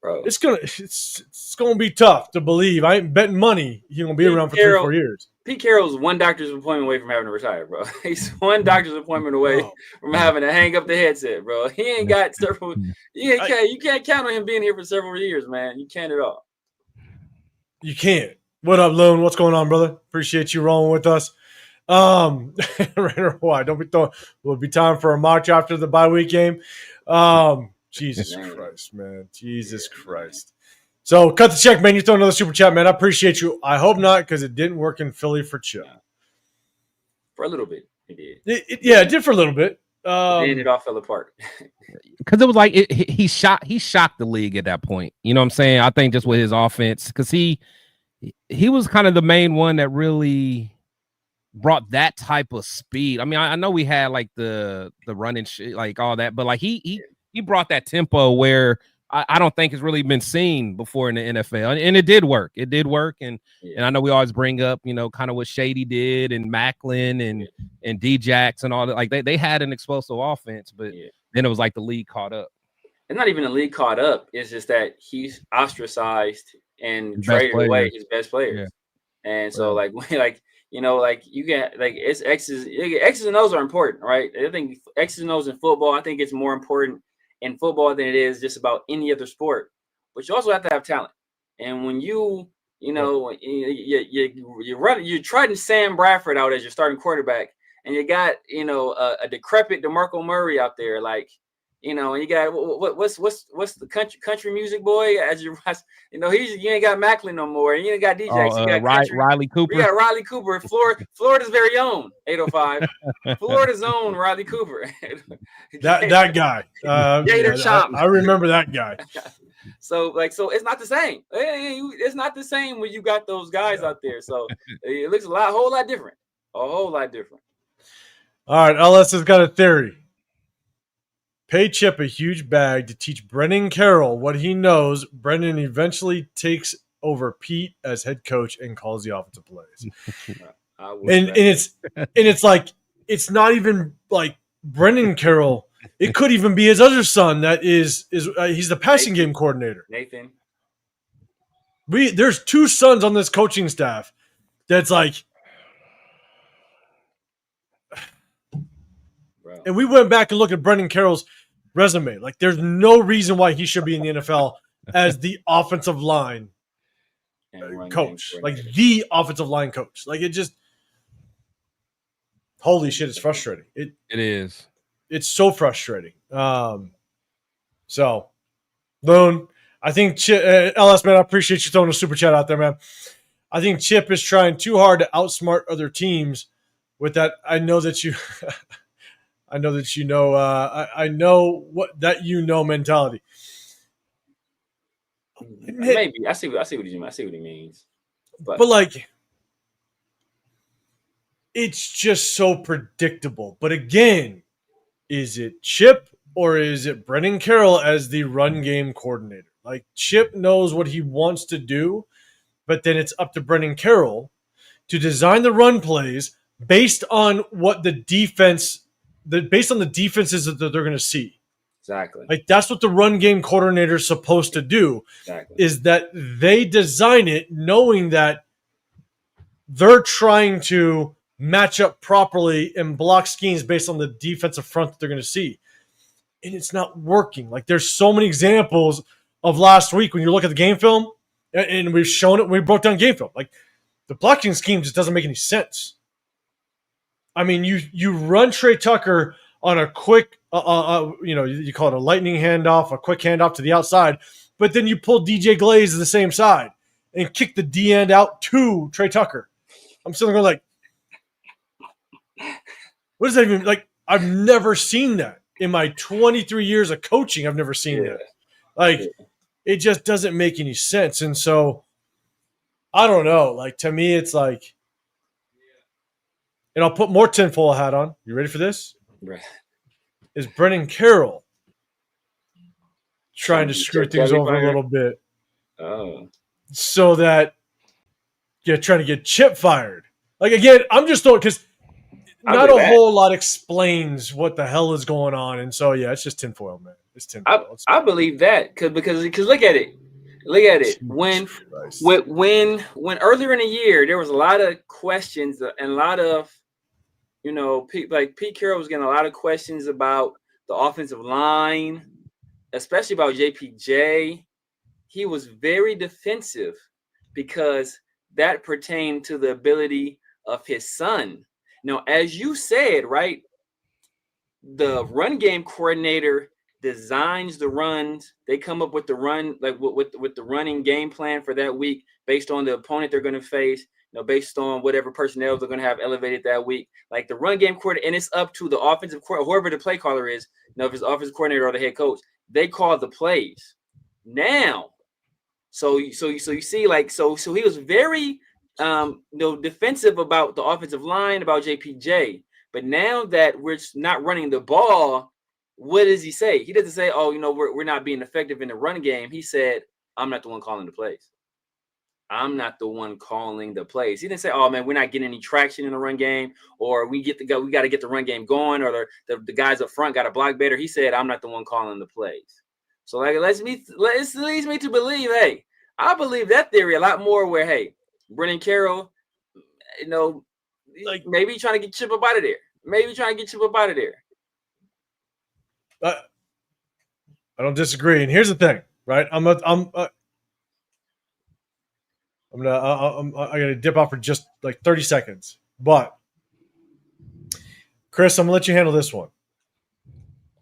bro, it's gonna be tough to believe. I ain't betting money he's gonna be around for 3-4 years. Pete Carroll's one doctor's appointment away from having to retire, bro. He's one doctor's appointment away from having to hang up the headset, bro. He ain't got several. You can't count on him being here for several years, man. You can't at all. You can't. What up, Loon? What's going on, brother? Appreciate you rolling with us. Why? Don't be throwing. Will be time for a mock after the bye week game. Jesus Christ, man. Jesus Christ. So cut the check, man. You throw another super chat, man. I appreciate you. I hope not, because it didn't work in Philly for Chip. For a little bit, it did. It did for a little bit. Then it all fell apart. Because it was like he shocked the league at that point. You know what I'm saying? I think just with his offense, because he was kind of the main one that really brought that type of speed. I mean, I know we had like the running like all that, but like he brought that tempo where I don't think it's really been seen before in the NFL, and it did work. It did work, and I know we always bring up, you know, kind of what Shady did and Macklin and D-Jax and all that. Like they had an explosive offense, but then it was like the league caught up. It's not even the league caught up. It's just that he's ostracized and traded away his best players, and so like you know, like you get like it's X's and O's are important, right? I think X's and O's in football. I think it's more important in football than it is just about any other sport. But you also have to have talent. And when you know, you're trying Sam Bradford out as your starting quarterback, and you got, you know, a decrepit DeMarco Murray out there, like, you know, and you got what's the country music boy as you know, you ain't got Macklin no more, and you ain't got DJ. You got Riley Cooper. You got Riley Cooper, Florida's very own 805, Florida's own Riley Cooper. that guy, Gator Chomp. I remember that guy. So it's not the same. It's not the same when you got those guys out there. So it looks a whole lot different. All right, LS has got a theory. Pay Chip a huge bag to teach Brennan Carroll what he knows. Brennan eventually takes over Pete as head coach and calls the offensive plays. and it's like, it's not even like Brennan Carroll. It could even be his other son that is he's the passing game coordinator. Nathan. There's two sons on this coaching staff that's like, bro. And we went back and looked at Brennan Carroll's resume. Like, there's no reason why he should be in the NFL as the offensive line coach. Like, the offensive line coach. Like, it just, holy shit, it's frustrating. It is. It's so frustrating. So, Loon, I think LS, man, I appreciate you throwing a super chat out there, man. I think Chip is trying too hard to outsmart other teams with that. I know that you I know that you know I know what that you know mentality. Maybe. I see what he means. But like, it's just so predictable. But again, is it Chip or is it Brennan Carroll as the run game coordinator? Like, Chip knows what he wants to do, but then it's up to Brennan Carroll to design the run plays based on what the defenses that they're going to see. Exactly. Like, that's what the run game coordinator is supposed to do. Exactly. Is that they design it knowing that they're trying to match up properly and block schemes based on the defensive front that they're going to see. And it's not working. Like, there's so many examples of last week when you look at the game film, and we've shown it when we broke down game film. Like, the blocking scheme just doesn't make any sense. I mean, you run Trey Tucker on a quick, you call it a lightning handoff, a quick handoff to the outside, but then you pull DJ Glaze to the same side and kick the D end out to Trey Tucker. I'm still going like, what does that even, like, I've never seen that. In my 23 years of coaching, I've never seen that. Like, it just doesn't make any sense. And so, I don't know. Like, to me, it's like, and I'll put more tinfoil hat on. You ready for this? Right. Is Brennan Carroll trying to screw things over a little bit? Oh. So that you're trying to get Chip fired. Like, again, I'm just throwing, because not a whole lot explains what the hell is going on. And so, yeah, it's just tinfoil, man. It's tinfoil. I believe that because look at it. Look at it. When earlier in the year, there was a lot of questions and a lot of, Pete Carroll was getting a lot of questions about the offensive line, especially about JPJ. He was very defensive because that pertained to the ability of his son. Now, as you said, right, the run game coordinator designs the runs. They come up with the run, like with the running game plan for that week based on the opponent they're going to face, based on whatever personnel they're going to have elevated that week. Like the run game coordinator, and it's up to the offensive coordinator, whoever the play caller is, if it's offensive coordinator or the head coach, they call the plays. Now, so you see, like, so he was very defensive about the offensive line, about JPJ. But now that we're not running the ball, what does he say? He doesn't say, "Oh, we're not being effective in the run game." He said, "I'm not the one calling the plays. I'm not the one calling the plays." He didn't say, "Oh man, we're not getting any traction in the run game," or we got to get the run game going, or the guys up front got to block better. He said, "I'm not the one calling the plays." So like, it leads me to believe, hey, I believe that theory a lot more. Where, hey, Brennan Carroll, like maybe trying to get Chip up out of there. I don't disagree. And here's the thing, right? I gotta dip out for just like 30 seconds. But Chris, I'm gonna let you handle this one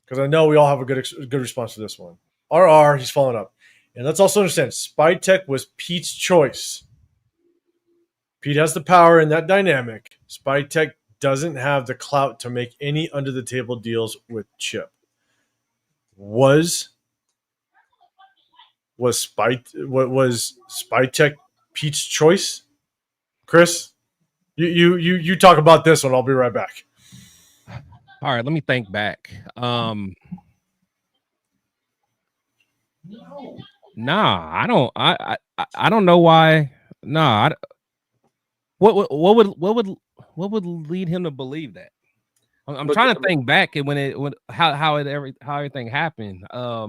because I know we all have a good response to this one. RR, he's following up, and let's also understand, Spytek was Pete's choice. Pete has the power in that dynamic. Spytek doesn't have the clout to make any under the table deals with Chip. Was Spytek Pete's choice? Chris, you talk about this one. I'll be right back. All right, let me think back. Nah, I don't know why. Nah, what would lead him to believe that? I'm trying to think back and how everything happened. I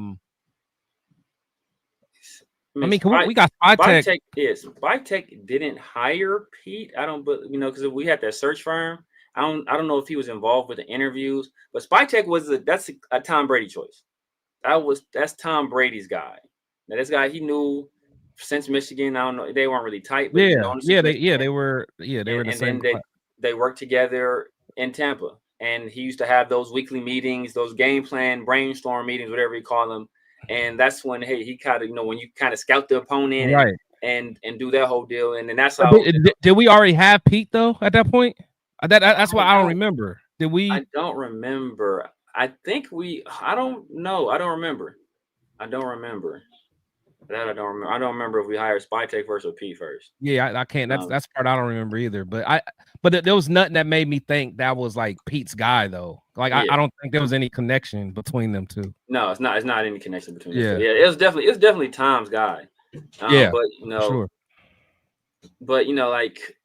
mean, we got Spytek. Spytek didn't hire Pete. I don't, but because we had that search firm. I don't know if he was involved with the interviews, but Spytek that's a Tom Brady choice. That's Tom Brady's guy. Now this guy he knew since Michigan. I don't know, they weren't really tight. But they were in the same. And they worked together in Tampa, and he used to have those weekly meetings, those game plan brainstorm meetings, whatever you call them. And that's when he kind of when you kind of scout the opponent, right, and do that whole deal, and then that's how. Did we already have Pete though at that point? That's why I don't remember. Did we? I don't remember. I think I don't know. I don't remember. That I don't remember. I don't remember if we hired Spytek first or Pete first. Yeah, I can't. That's part I don't remember either. But there was nothing that made me think that was like Pete's guy though. Like I don't think there was any connection between them two. No, it's not. It's not any connection between them two. Yeah, it was definitely Tom's guy. Yeah, but sure. But like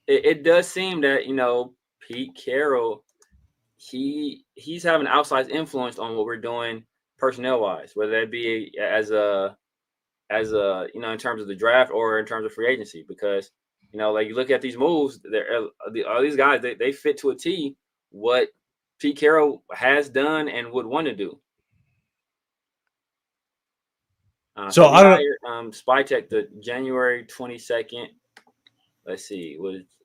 it does seem that Pete Carroll, he's having an outsized influence on what we're doing personnel wise, whether that be as a in terms of the draft or in terms of free agency, because like you look at these moves, all these guys they fit to a T what Pete Carroll has done and would want to do. So I hired Spytek the January 22nd. Let's see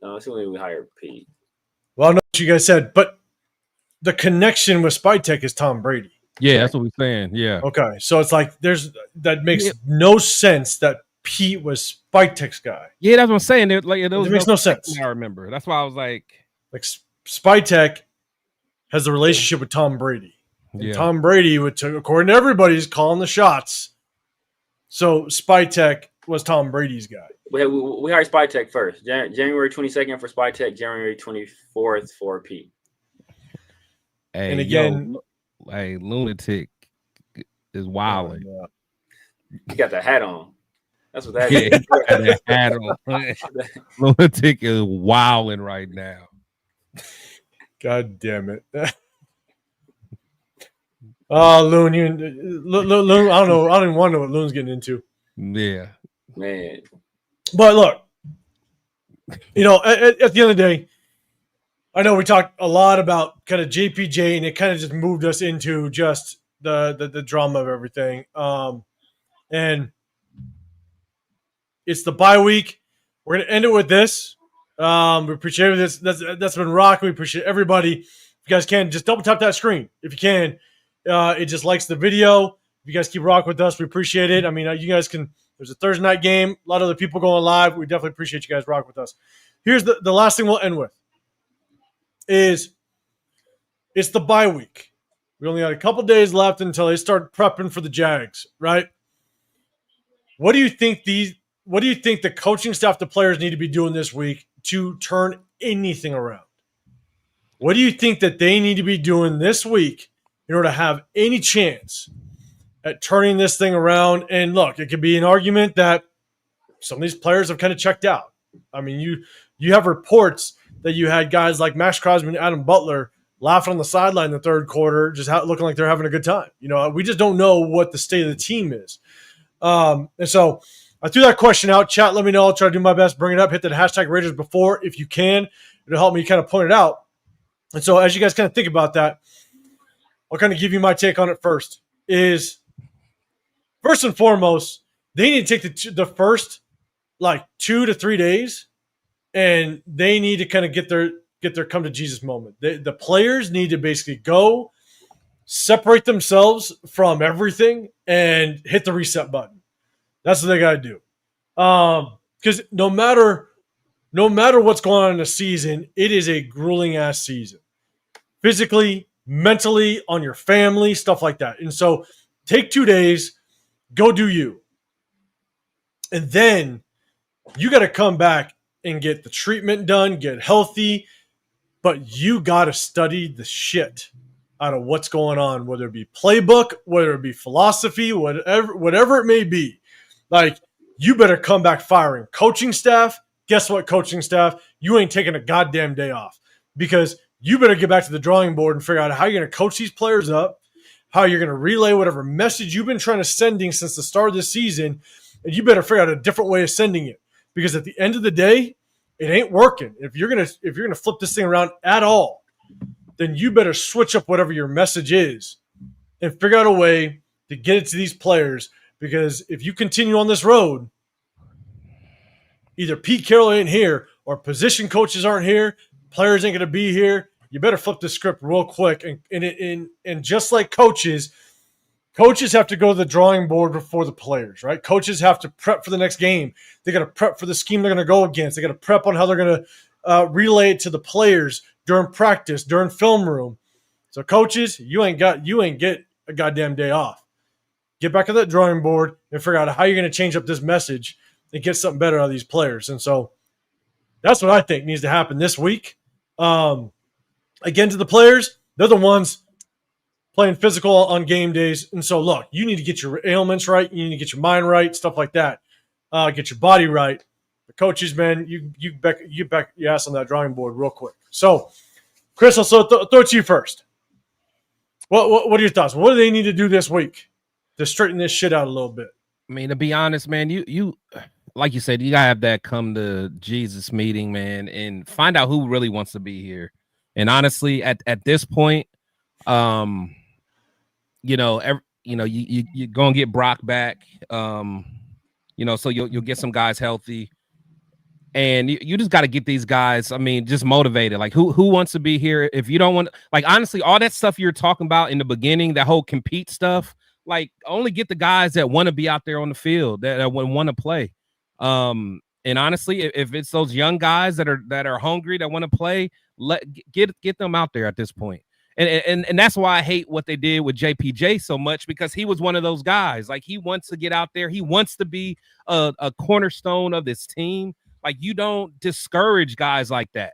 let's see when we hired Pete. Well, I know what you guys said, but the connection with Spytek is Tom Brady. Yeah, that's what we're saying. Yeah. Okay, so it's like that makes no sense that Pete was Spytek's guy. Yeah, that's what I'm saying. It makes no sense. I remember. That's why I was like Spytek has the relationship with Tom Brady. And Tom Brady according to everybody, is calling the shots. So Spytek was Tom Brady's guy. We hired Spytek first. January 22nd for Spytek, January 24th for Pete. Hey, and again, hey, lunatic is wilding. You got the hat on. That's what that is. Got that hat on. Lunatic is wilding right now. God damn it. Loon, Loon, I don't know. I don't even want to know what Loon's getting into. Yeah. Man. But look, at the end of the day, I know we talked a lot about kind of JPJ, and it kind of just moved us into just the drama of everything. And It's the bye week. We're going to end it with this. We appreciate this. That's been rocking. We appreciate everybody. If you guys can, just double tap that screen. If you can, it just likes the video. If you guys keep rocking with us, we appreciate it. I mean, you guys can. There's a Thursday night game. A lot of other people going live. We definitely appreciate you guys rocking with us. Here's the last thing we'll end with. It's the bye week. We only got a couple days left until they start prepping for the Jags, right? What do you think the coaching staff, the players need to be doing this week to turn anything around? What do you think that they need to be doing this week in order to have any chance at turning this thing around? And look, it could be an argument that some of these players have kind of checked out. I mean, you have reports that you had guys like Max Crosby and Adam Butler laughing on the sideline in the third quarter, just looking like they're having a good time. We just don't know what the state of the team is. And so I threw that question out. Chat, let me know. I'll try to do my best, bring it up, hit the hashtag Raiders before if you can. It'll help me kind of point it out. And so as you guys kind of think about that, I'll kind of give you my take on it first. First and foremost, they need to take the first 2 to 3 days, and they need to kind of get their come to Jesus moment. The players need to basically go separate themselves from everything and hit the reset button. That's what they got to do. Because no matter what's going on in the season, it is a grueling ass season. Physically, mentally, on your family, stuff like that. And so take 2 days, go do you. And then you got to come back and get the treatment done, get healthy, but you got to study the shit out of what's going on, whether it be playbook, whether it be philosophy, whatever it may be. You better come back firing. Coaching staff, guess what, coaching staff? You ain't taking a goddamn day off, because you better get back to the drawing board and figure out how you're going to coach these players up, how you're going to relay whatever message you've been trying to sending since the start of this season, and you better figure out a different way of sending it. Because at the end of the day, it ain't working. If you're gonna flip this thing around at all, then you better switch up whatever your message is and figure out a way to get it to these players. Because if you continue on this road, either Pete Carrol ain't here or position coaches aren't here, players ain't gonna be here. You better flip the script real quick. And just like coaches have to go to the drawing board before the players, right? Coaches have to prep for the next game. They got to prep for the scheme they're going to go against. They got to prep on how they're going to relay it to the players during practice, during film room. So coaches, you ain't get a goddamn day off. Get back to that drawing board and figure out how you're going to change up this message and get something better out of these players. And so that's what I think needs to happen this week. Again, to the players, they're the ones playing physical on game days. And so, look, you need to get your ailments right. You need to get your mind right, stuff like that. Get your body right. The coaches, man, you back your ass on that drawing board real quick. So, Chris, I'll throw it to you first. What are your thoughts? What do they need to do this week to straighten this shit out a little bit? I mean, to be honest, man, you like you said, you gotta have that come to Jesus meeting, man, and find out who really wants to be here. And honestly, at this point, you're gonna get Brock back, so you'll get some guys healthy, and you just got to get these guys, just motivated. Like who wants to be here? If you don't want, honestly, all that stuff you're talking about in the beginning, that whole compete stuff, only get the guys that want to be out there on the field, that want to play. And honestly, if it's those young guys that are hungry, that want to play, get them out there at this point. And that's why I hate what they did with JPJ so much, because he was one of those guys. He wants to get out there. He wants to be a cornerstone of this team. You don't discourage guys like that.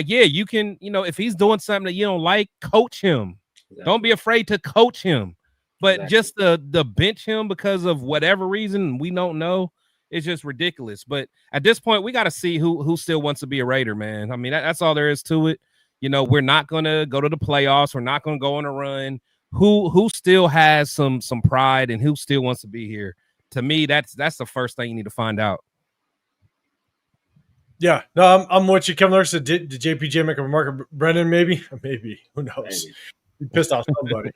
You can, if he's doing something that you don't like, coach him. Exactly. Don't be afraid to coach him. But just the bench him because of whatever reason we don't know, it's just ridiculous. But at this point, we got to see who still wants to be a Raider, man. That's all there is to it. We're not going to go to the playoffs. We're not going to go on a run. Who still has some pride and who still wants to be here? To me, that's the first thing you need to find out. Yeah, no, I'm with you. Kevin Lurk said, did JPJ make a remark of Brendan? Maybe. Who knows? He pissed off somebody.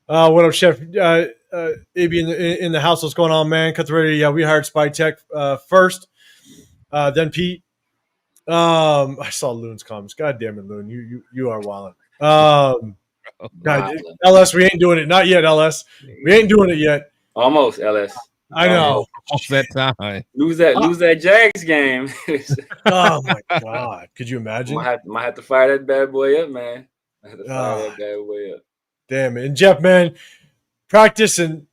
What up, Chef? AB in the house. What's going on, man? Cut the radio. Yeah, we hired Spy Tech first. Then Pete. I saw Loon's comments. God damn it, Loon. You are wilding. God, LS, we ain't doing it. Not yet, LS. We ain't doing it yet. Almost, LS. I know. Almost that time. Lose that Jags game. Oh my God. Could you imagine? Might have to fire that bad boy up, man. I have to fire that bad boy up. Damn it. And Jeff, man, practice and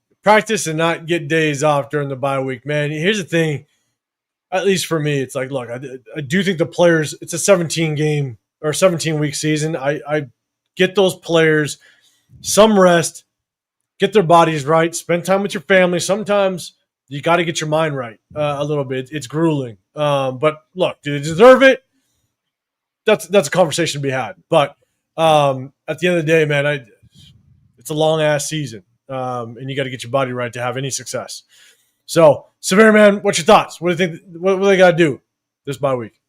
not get days off during the bye week, man. Here's the thing. At least for me, it's like, look, I do think the players, it's a 17-game or 17-week season. I get those players some rest, get their bodies right, spend time with your family. Sometimes you got to get your mind right a little bit. It's grueling. But look, do they deserve it? That's a conversation to be had. But at the end of the day, man, it's a long-ass season, and you got to get your body right to have any success. So, Severe, man, what's your thoughts? What do you think? What do they got to do this bye week?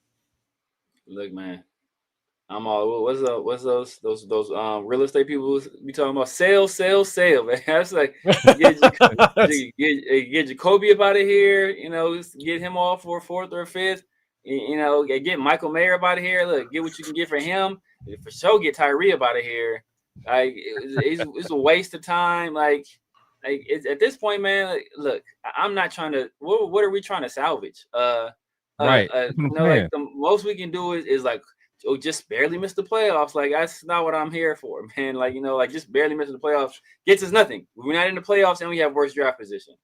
Look, man, I'm all. What's those real estate people be talking about? Sale, man. That's like get Jacoby up out of here. You know, get him off for 4th or 5th. You know, get Michael Mayer up out of here. Look, get what you can get for him. For sure, get Tyree up out of here. Like it's a waste of time. Like it's, at this point, man. Like, look, I'm not trying to. What are we trying to salvage? Right. You know, like the most we can do is like, just barely miss the playoffs. Like that's not what I'm here for, man. Like, you know, like just barely missing the playoffs gets us nothing. We're not in the playoffs and we have worse draft position.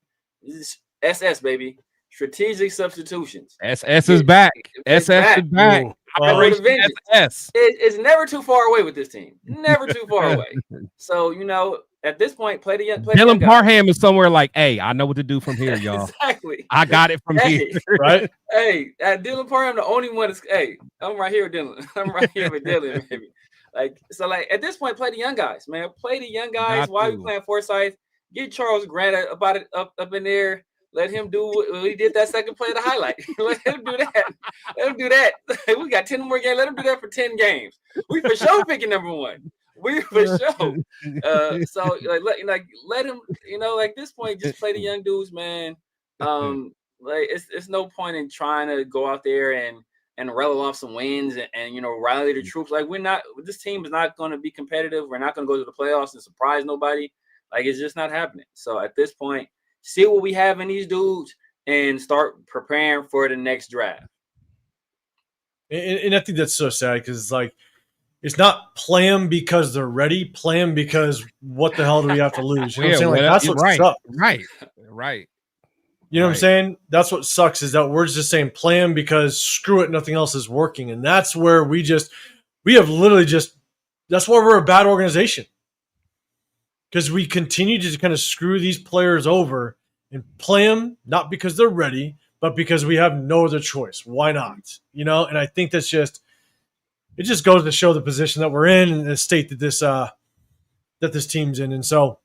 This is SS, baby. Strategic substitutions. SS is back. SS is back. It's never too far away with this team. Never too far away. So, you know, at this point, play the Dylan Parham is somewhere like, hey, I know what to do from here, y'all. Exactly. I got it from here. Right? Hey, Dylan Parham, the only one is, hey, I'm right here with Dylan. I'm right here with Dylan, baby. Like, so, like, at this point, play the young guys, man. Play the young guys. Why are we playing Forsyth? Get Charles Grant up in there. Let him do what he did that second play of the highlight. Let him do that. Let him do that. We got 10 more games. Let him do that for 10 games. We for sure picking number 1. We for sure. So let him, you know, like this point, just play the young dudes, man. Like it's no point in trying to go out there and rattle off some wins and you know, rally the troops. Like this team is not going to be competitive. We're not going to go to the playoffs and surprise nobody. Like it's just not happening. So at this point, see what we have in these dudes and start preparing for the next draft. And I think that's so sad because it's like, it's not play them because they're ready. Play them because what the hell do we have to lose? You know what I'm saying? Like, that's what sucks. Right. You know what I'm saying? That's what sucks is that we're just saying play them because screw it, nothing else is working. And that's where we have literally that's why we're a bad organization. Because we continue to kind of screw these players over and play them, not because they're ready, but because we have no other choice. Why not? You know, and I think it just goes to show the position that we're in and the state that this team's in. And so,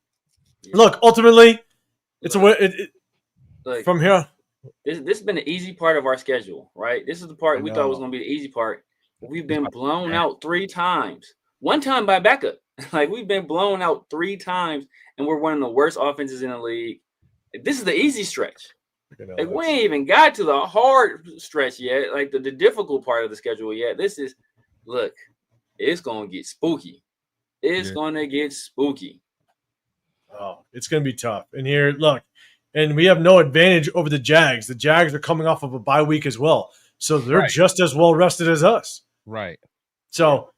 look, ultimately, it's from here. This has been the easy part of our schedule, right? This is the part we thought was going to be the easy part. We've been blown out 3 times. One time by backup. Like, we've been blown out 3 times, and we're one of the worst offenses in the league. This is the easy stretch. Like, we ain't even got to the hard stretch yet, like the difficult part of the schedule yet. Look, it's going to get spooky. It's going to get spooky. Oh, it's going to be tough. And here, look, and we have no advantage over the Jags. The Jags are coming off of a bye week as well. So they're just as well rested as us. Right. So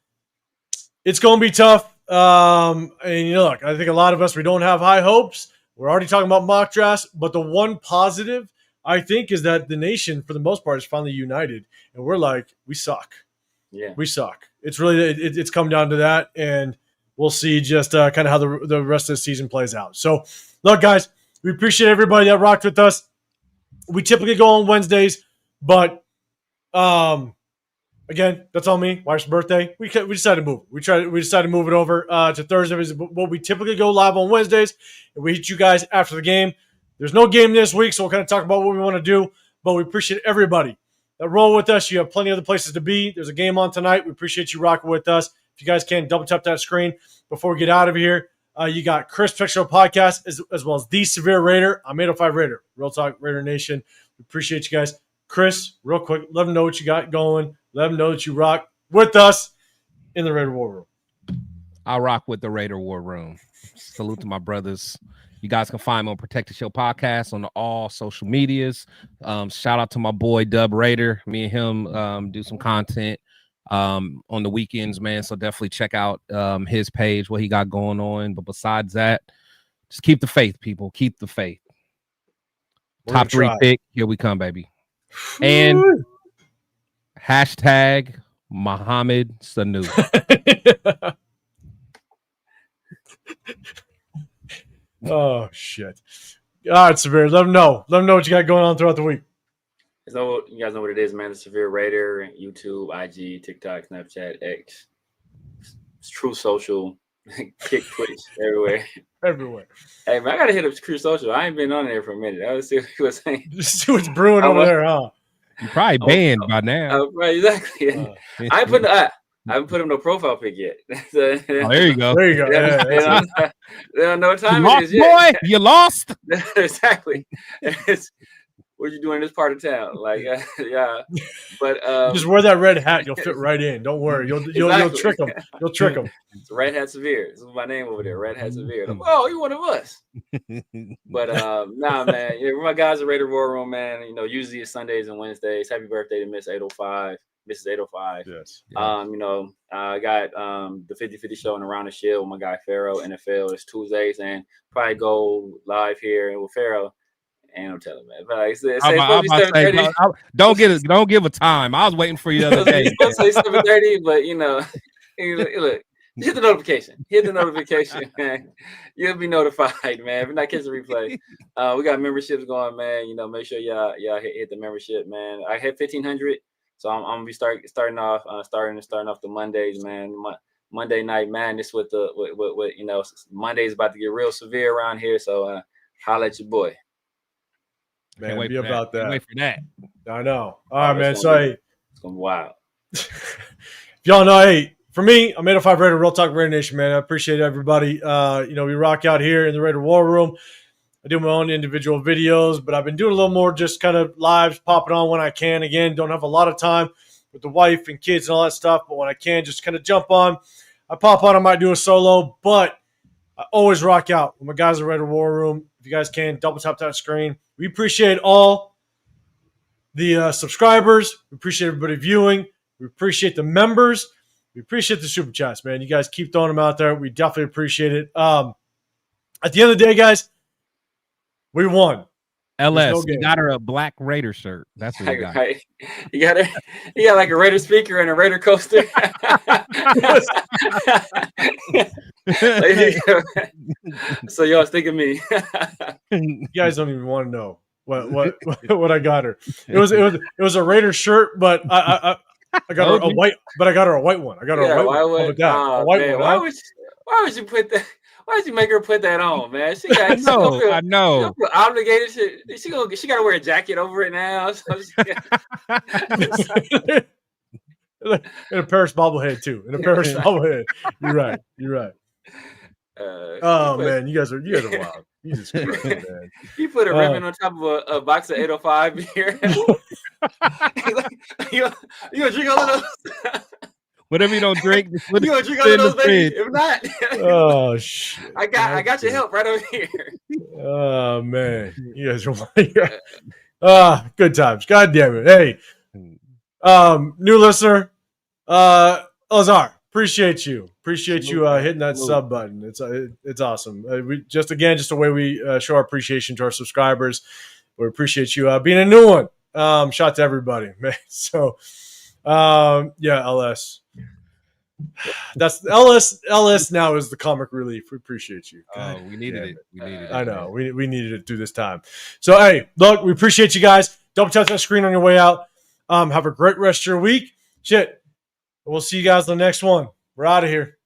it's going to be tough. And you know, look, I think a lot of us, we don't have high hopes. We're already talking about mock drafts, but the one positive I think is that the nation, for the most part, is finally united, and we're like, we suck. Yeah, we suck. It's really it's come down to that, and we'll see just kind of how the rest of the season plays out. So, look, guys, we appreciate everybody that rocked with us. We typically go on Wednesdays, but again, that's on me. Wife's birthday. We decided to move. We decided to move it over to Thursdays. But we typically go live on Wednesdays, and we hit you guys after the game. There's no game this week, so we'll kind of talk about what we want to do. But we appreciate everybody that roll with us. You have plenty of other places to be. There's a game on tonight. We appreciate you rocking with us. If you guys can, double tap that screen before we get out of here. You got Chris Picture Podcast as well as The Severe Raider. I'm 805 Raider. Real Talk Raider Nation. We appreciate you guys. Chris, real quick, let them know what you got going. Let them know that you rock with us in the Raider War Room. I rock with the Raider War Room. Salute to my brothers. You guys can find me on Protect the Show podcast on all social medias. Shout out to my boy Dub Raider. Me and him do some content on the weekends, man. So definitely check out his page, what he got going on. But besides that, just keep the faith, people. Keep the faith. Top 3 pick. Here we come, baby. And hashtag Muhammad Sanu. Oh shit! All right, Severe. Let them know. Let them know what you got going on throughout the week. So you guys know what it is, man. The Severe Raider, YouTube, IG, TikTok, Snapchat, X, it's True Social, Kick, Twitch, everywhere. Everywhere. Hey man, I gotta hit up True Social. I ain't been on there for a minute. I was see what he was saying. Just see what's brewing over there, huh? You probably banned by now. Right, exactly. I haven't put him no profile pic yet. So, there you go. There you go. Yeah, they don't know what time it is yet. Boy, you lost. Exactly. What you doing in this part of town? Like, yeah. But just wear that red hat. You'll fit right in. Don't worry. You'll trick them. You'll trick them. It's Red Hat Severe. This is my name over there. Red Hat Severe. Like, oh, you're one of us. But nah, man. We're my guys at Raider War Room, man. Usually it's Sundays and Wednesdays. Happy birthday to Miss 805. Mrs. 805. Yes. I got the 50-50 show and Around the Shield with my guy Pharaoh. NFL is Tuesdays, and probably go live here with Pharaoh. Ain't no telling, man. But like don't give a time. I was waiting for you the other day. It's supposed to say 7:30, but look, hit the notification. Hit the notification, man. You'll be notified, man. If you're not catching the replay, we got memberships going, man. Make sure y'all hit the membership, man. I hit 1,500. So I'm gonna be starting off the Mondays, man. Monday night madness with Monday's about to get real severe around here. So holla at your boy. Man, be about that. Wait for that. I know. All right, man. So it's gonna be wild. If y'all know, hey, for me, I'm 805 Raider, Real Talk Raider Nation, man. I appreciate everybody. We rock out here in the Raider War Room. I do my own individual videos, but I've been doing a little more just kind of lives, popping on when I can. Again, don't have a lot of time with the wife and kids and all that stuff, but when I can, just kind of jump on. I pop on, I might do a solo, but I always rock out with my guys at Raider War Room. If you guys can, double tap that screen. We appreciate all the subscribers. We appreciate everybody viewing. We appreciate the members. We appreciate the super chats, man. You guys keep throwing them out there. We definitely appreciate it. At the end of the day, guys, we won. LS, you got her a black Raider shirt. That's what you got. Right. You got like a Raider speaker and a Raider coaster. So y'all think of me. You guys don't even want to know what I got her. It was a Raider shirt, but I got her a white. But I got her a white one. I got her a white one. A white one. Why would you put that? Why did you make her put that on, man? I know. Feel obligated. She got to wear a jacket over it now. So and a Paris bobblehead too. And a Paris bobblehead. You're right. Man, you guys are wild. Jesus Christ, man. You put a ribbon on top of a box of 805 beer. You gonna drink all of those? Whatever you don't drink, you gonna drink all of those, baby? If not, oh shit! I got your help right over here. Oh man, you guys are good times. God damn it! Hey, new listener, Ozar, appreciate you hitting that sub button. It's awesome. We just a way we show our appreciation to our subscribers. We appreciate you being a new one. Shout to everybody, man. So, LS. That's LS now is the comic relief. We appreciate you. God, we needed it. I know. We needed it through this time. So hey, look, we appreciate you guys. Double tap that screen on your way out. Have a great rest of your week. Shit. We'll see you guys on the next one. We're out of here.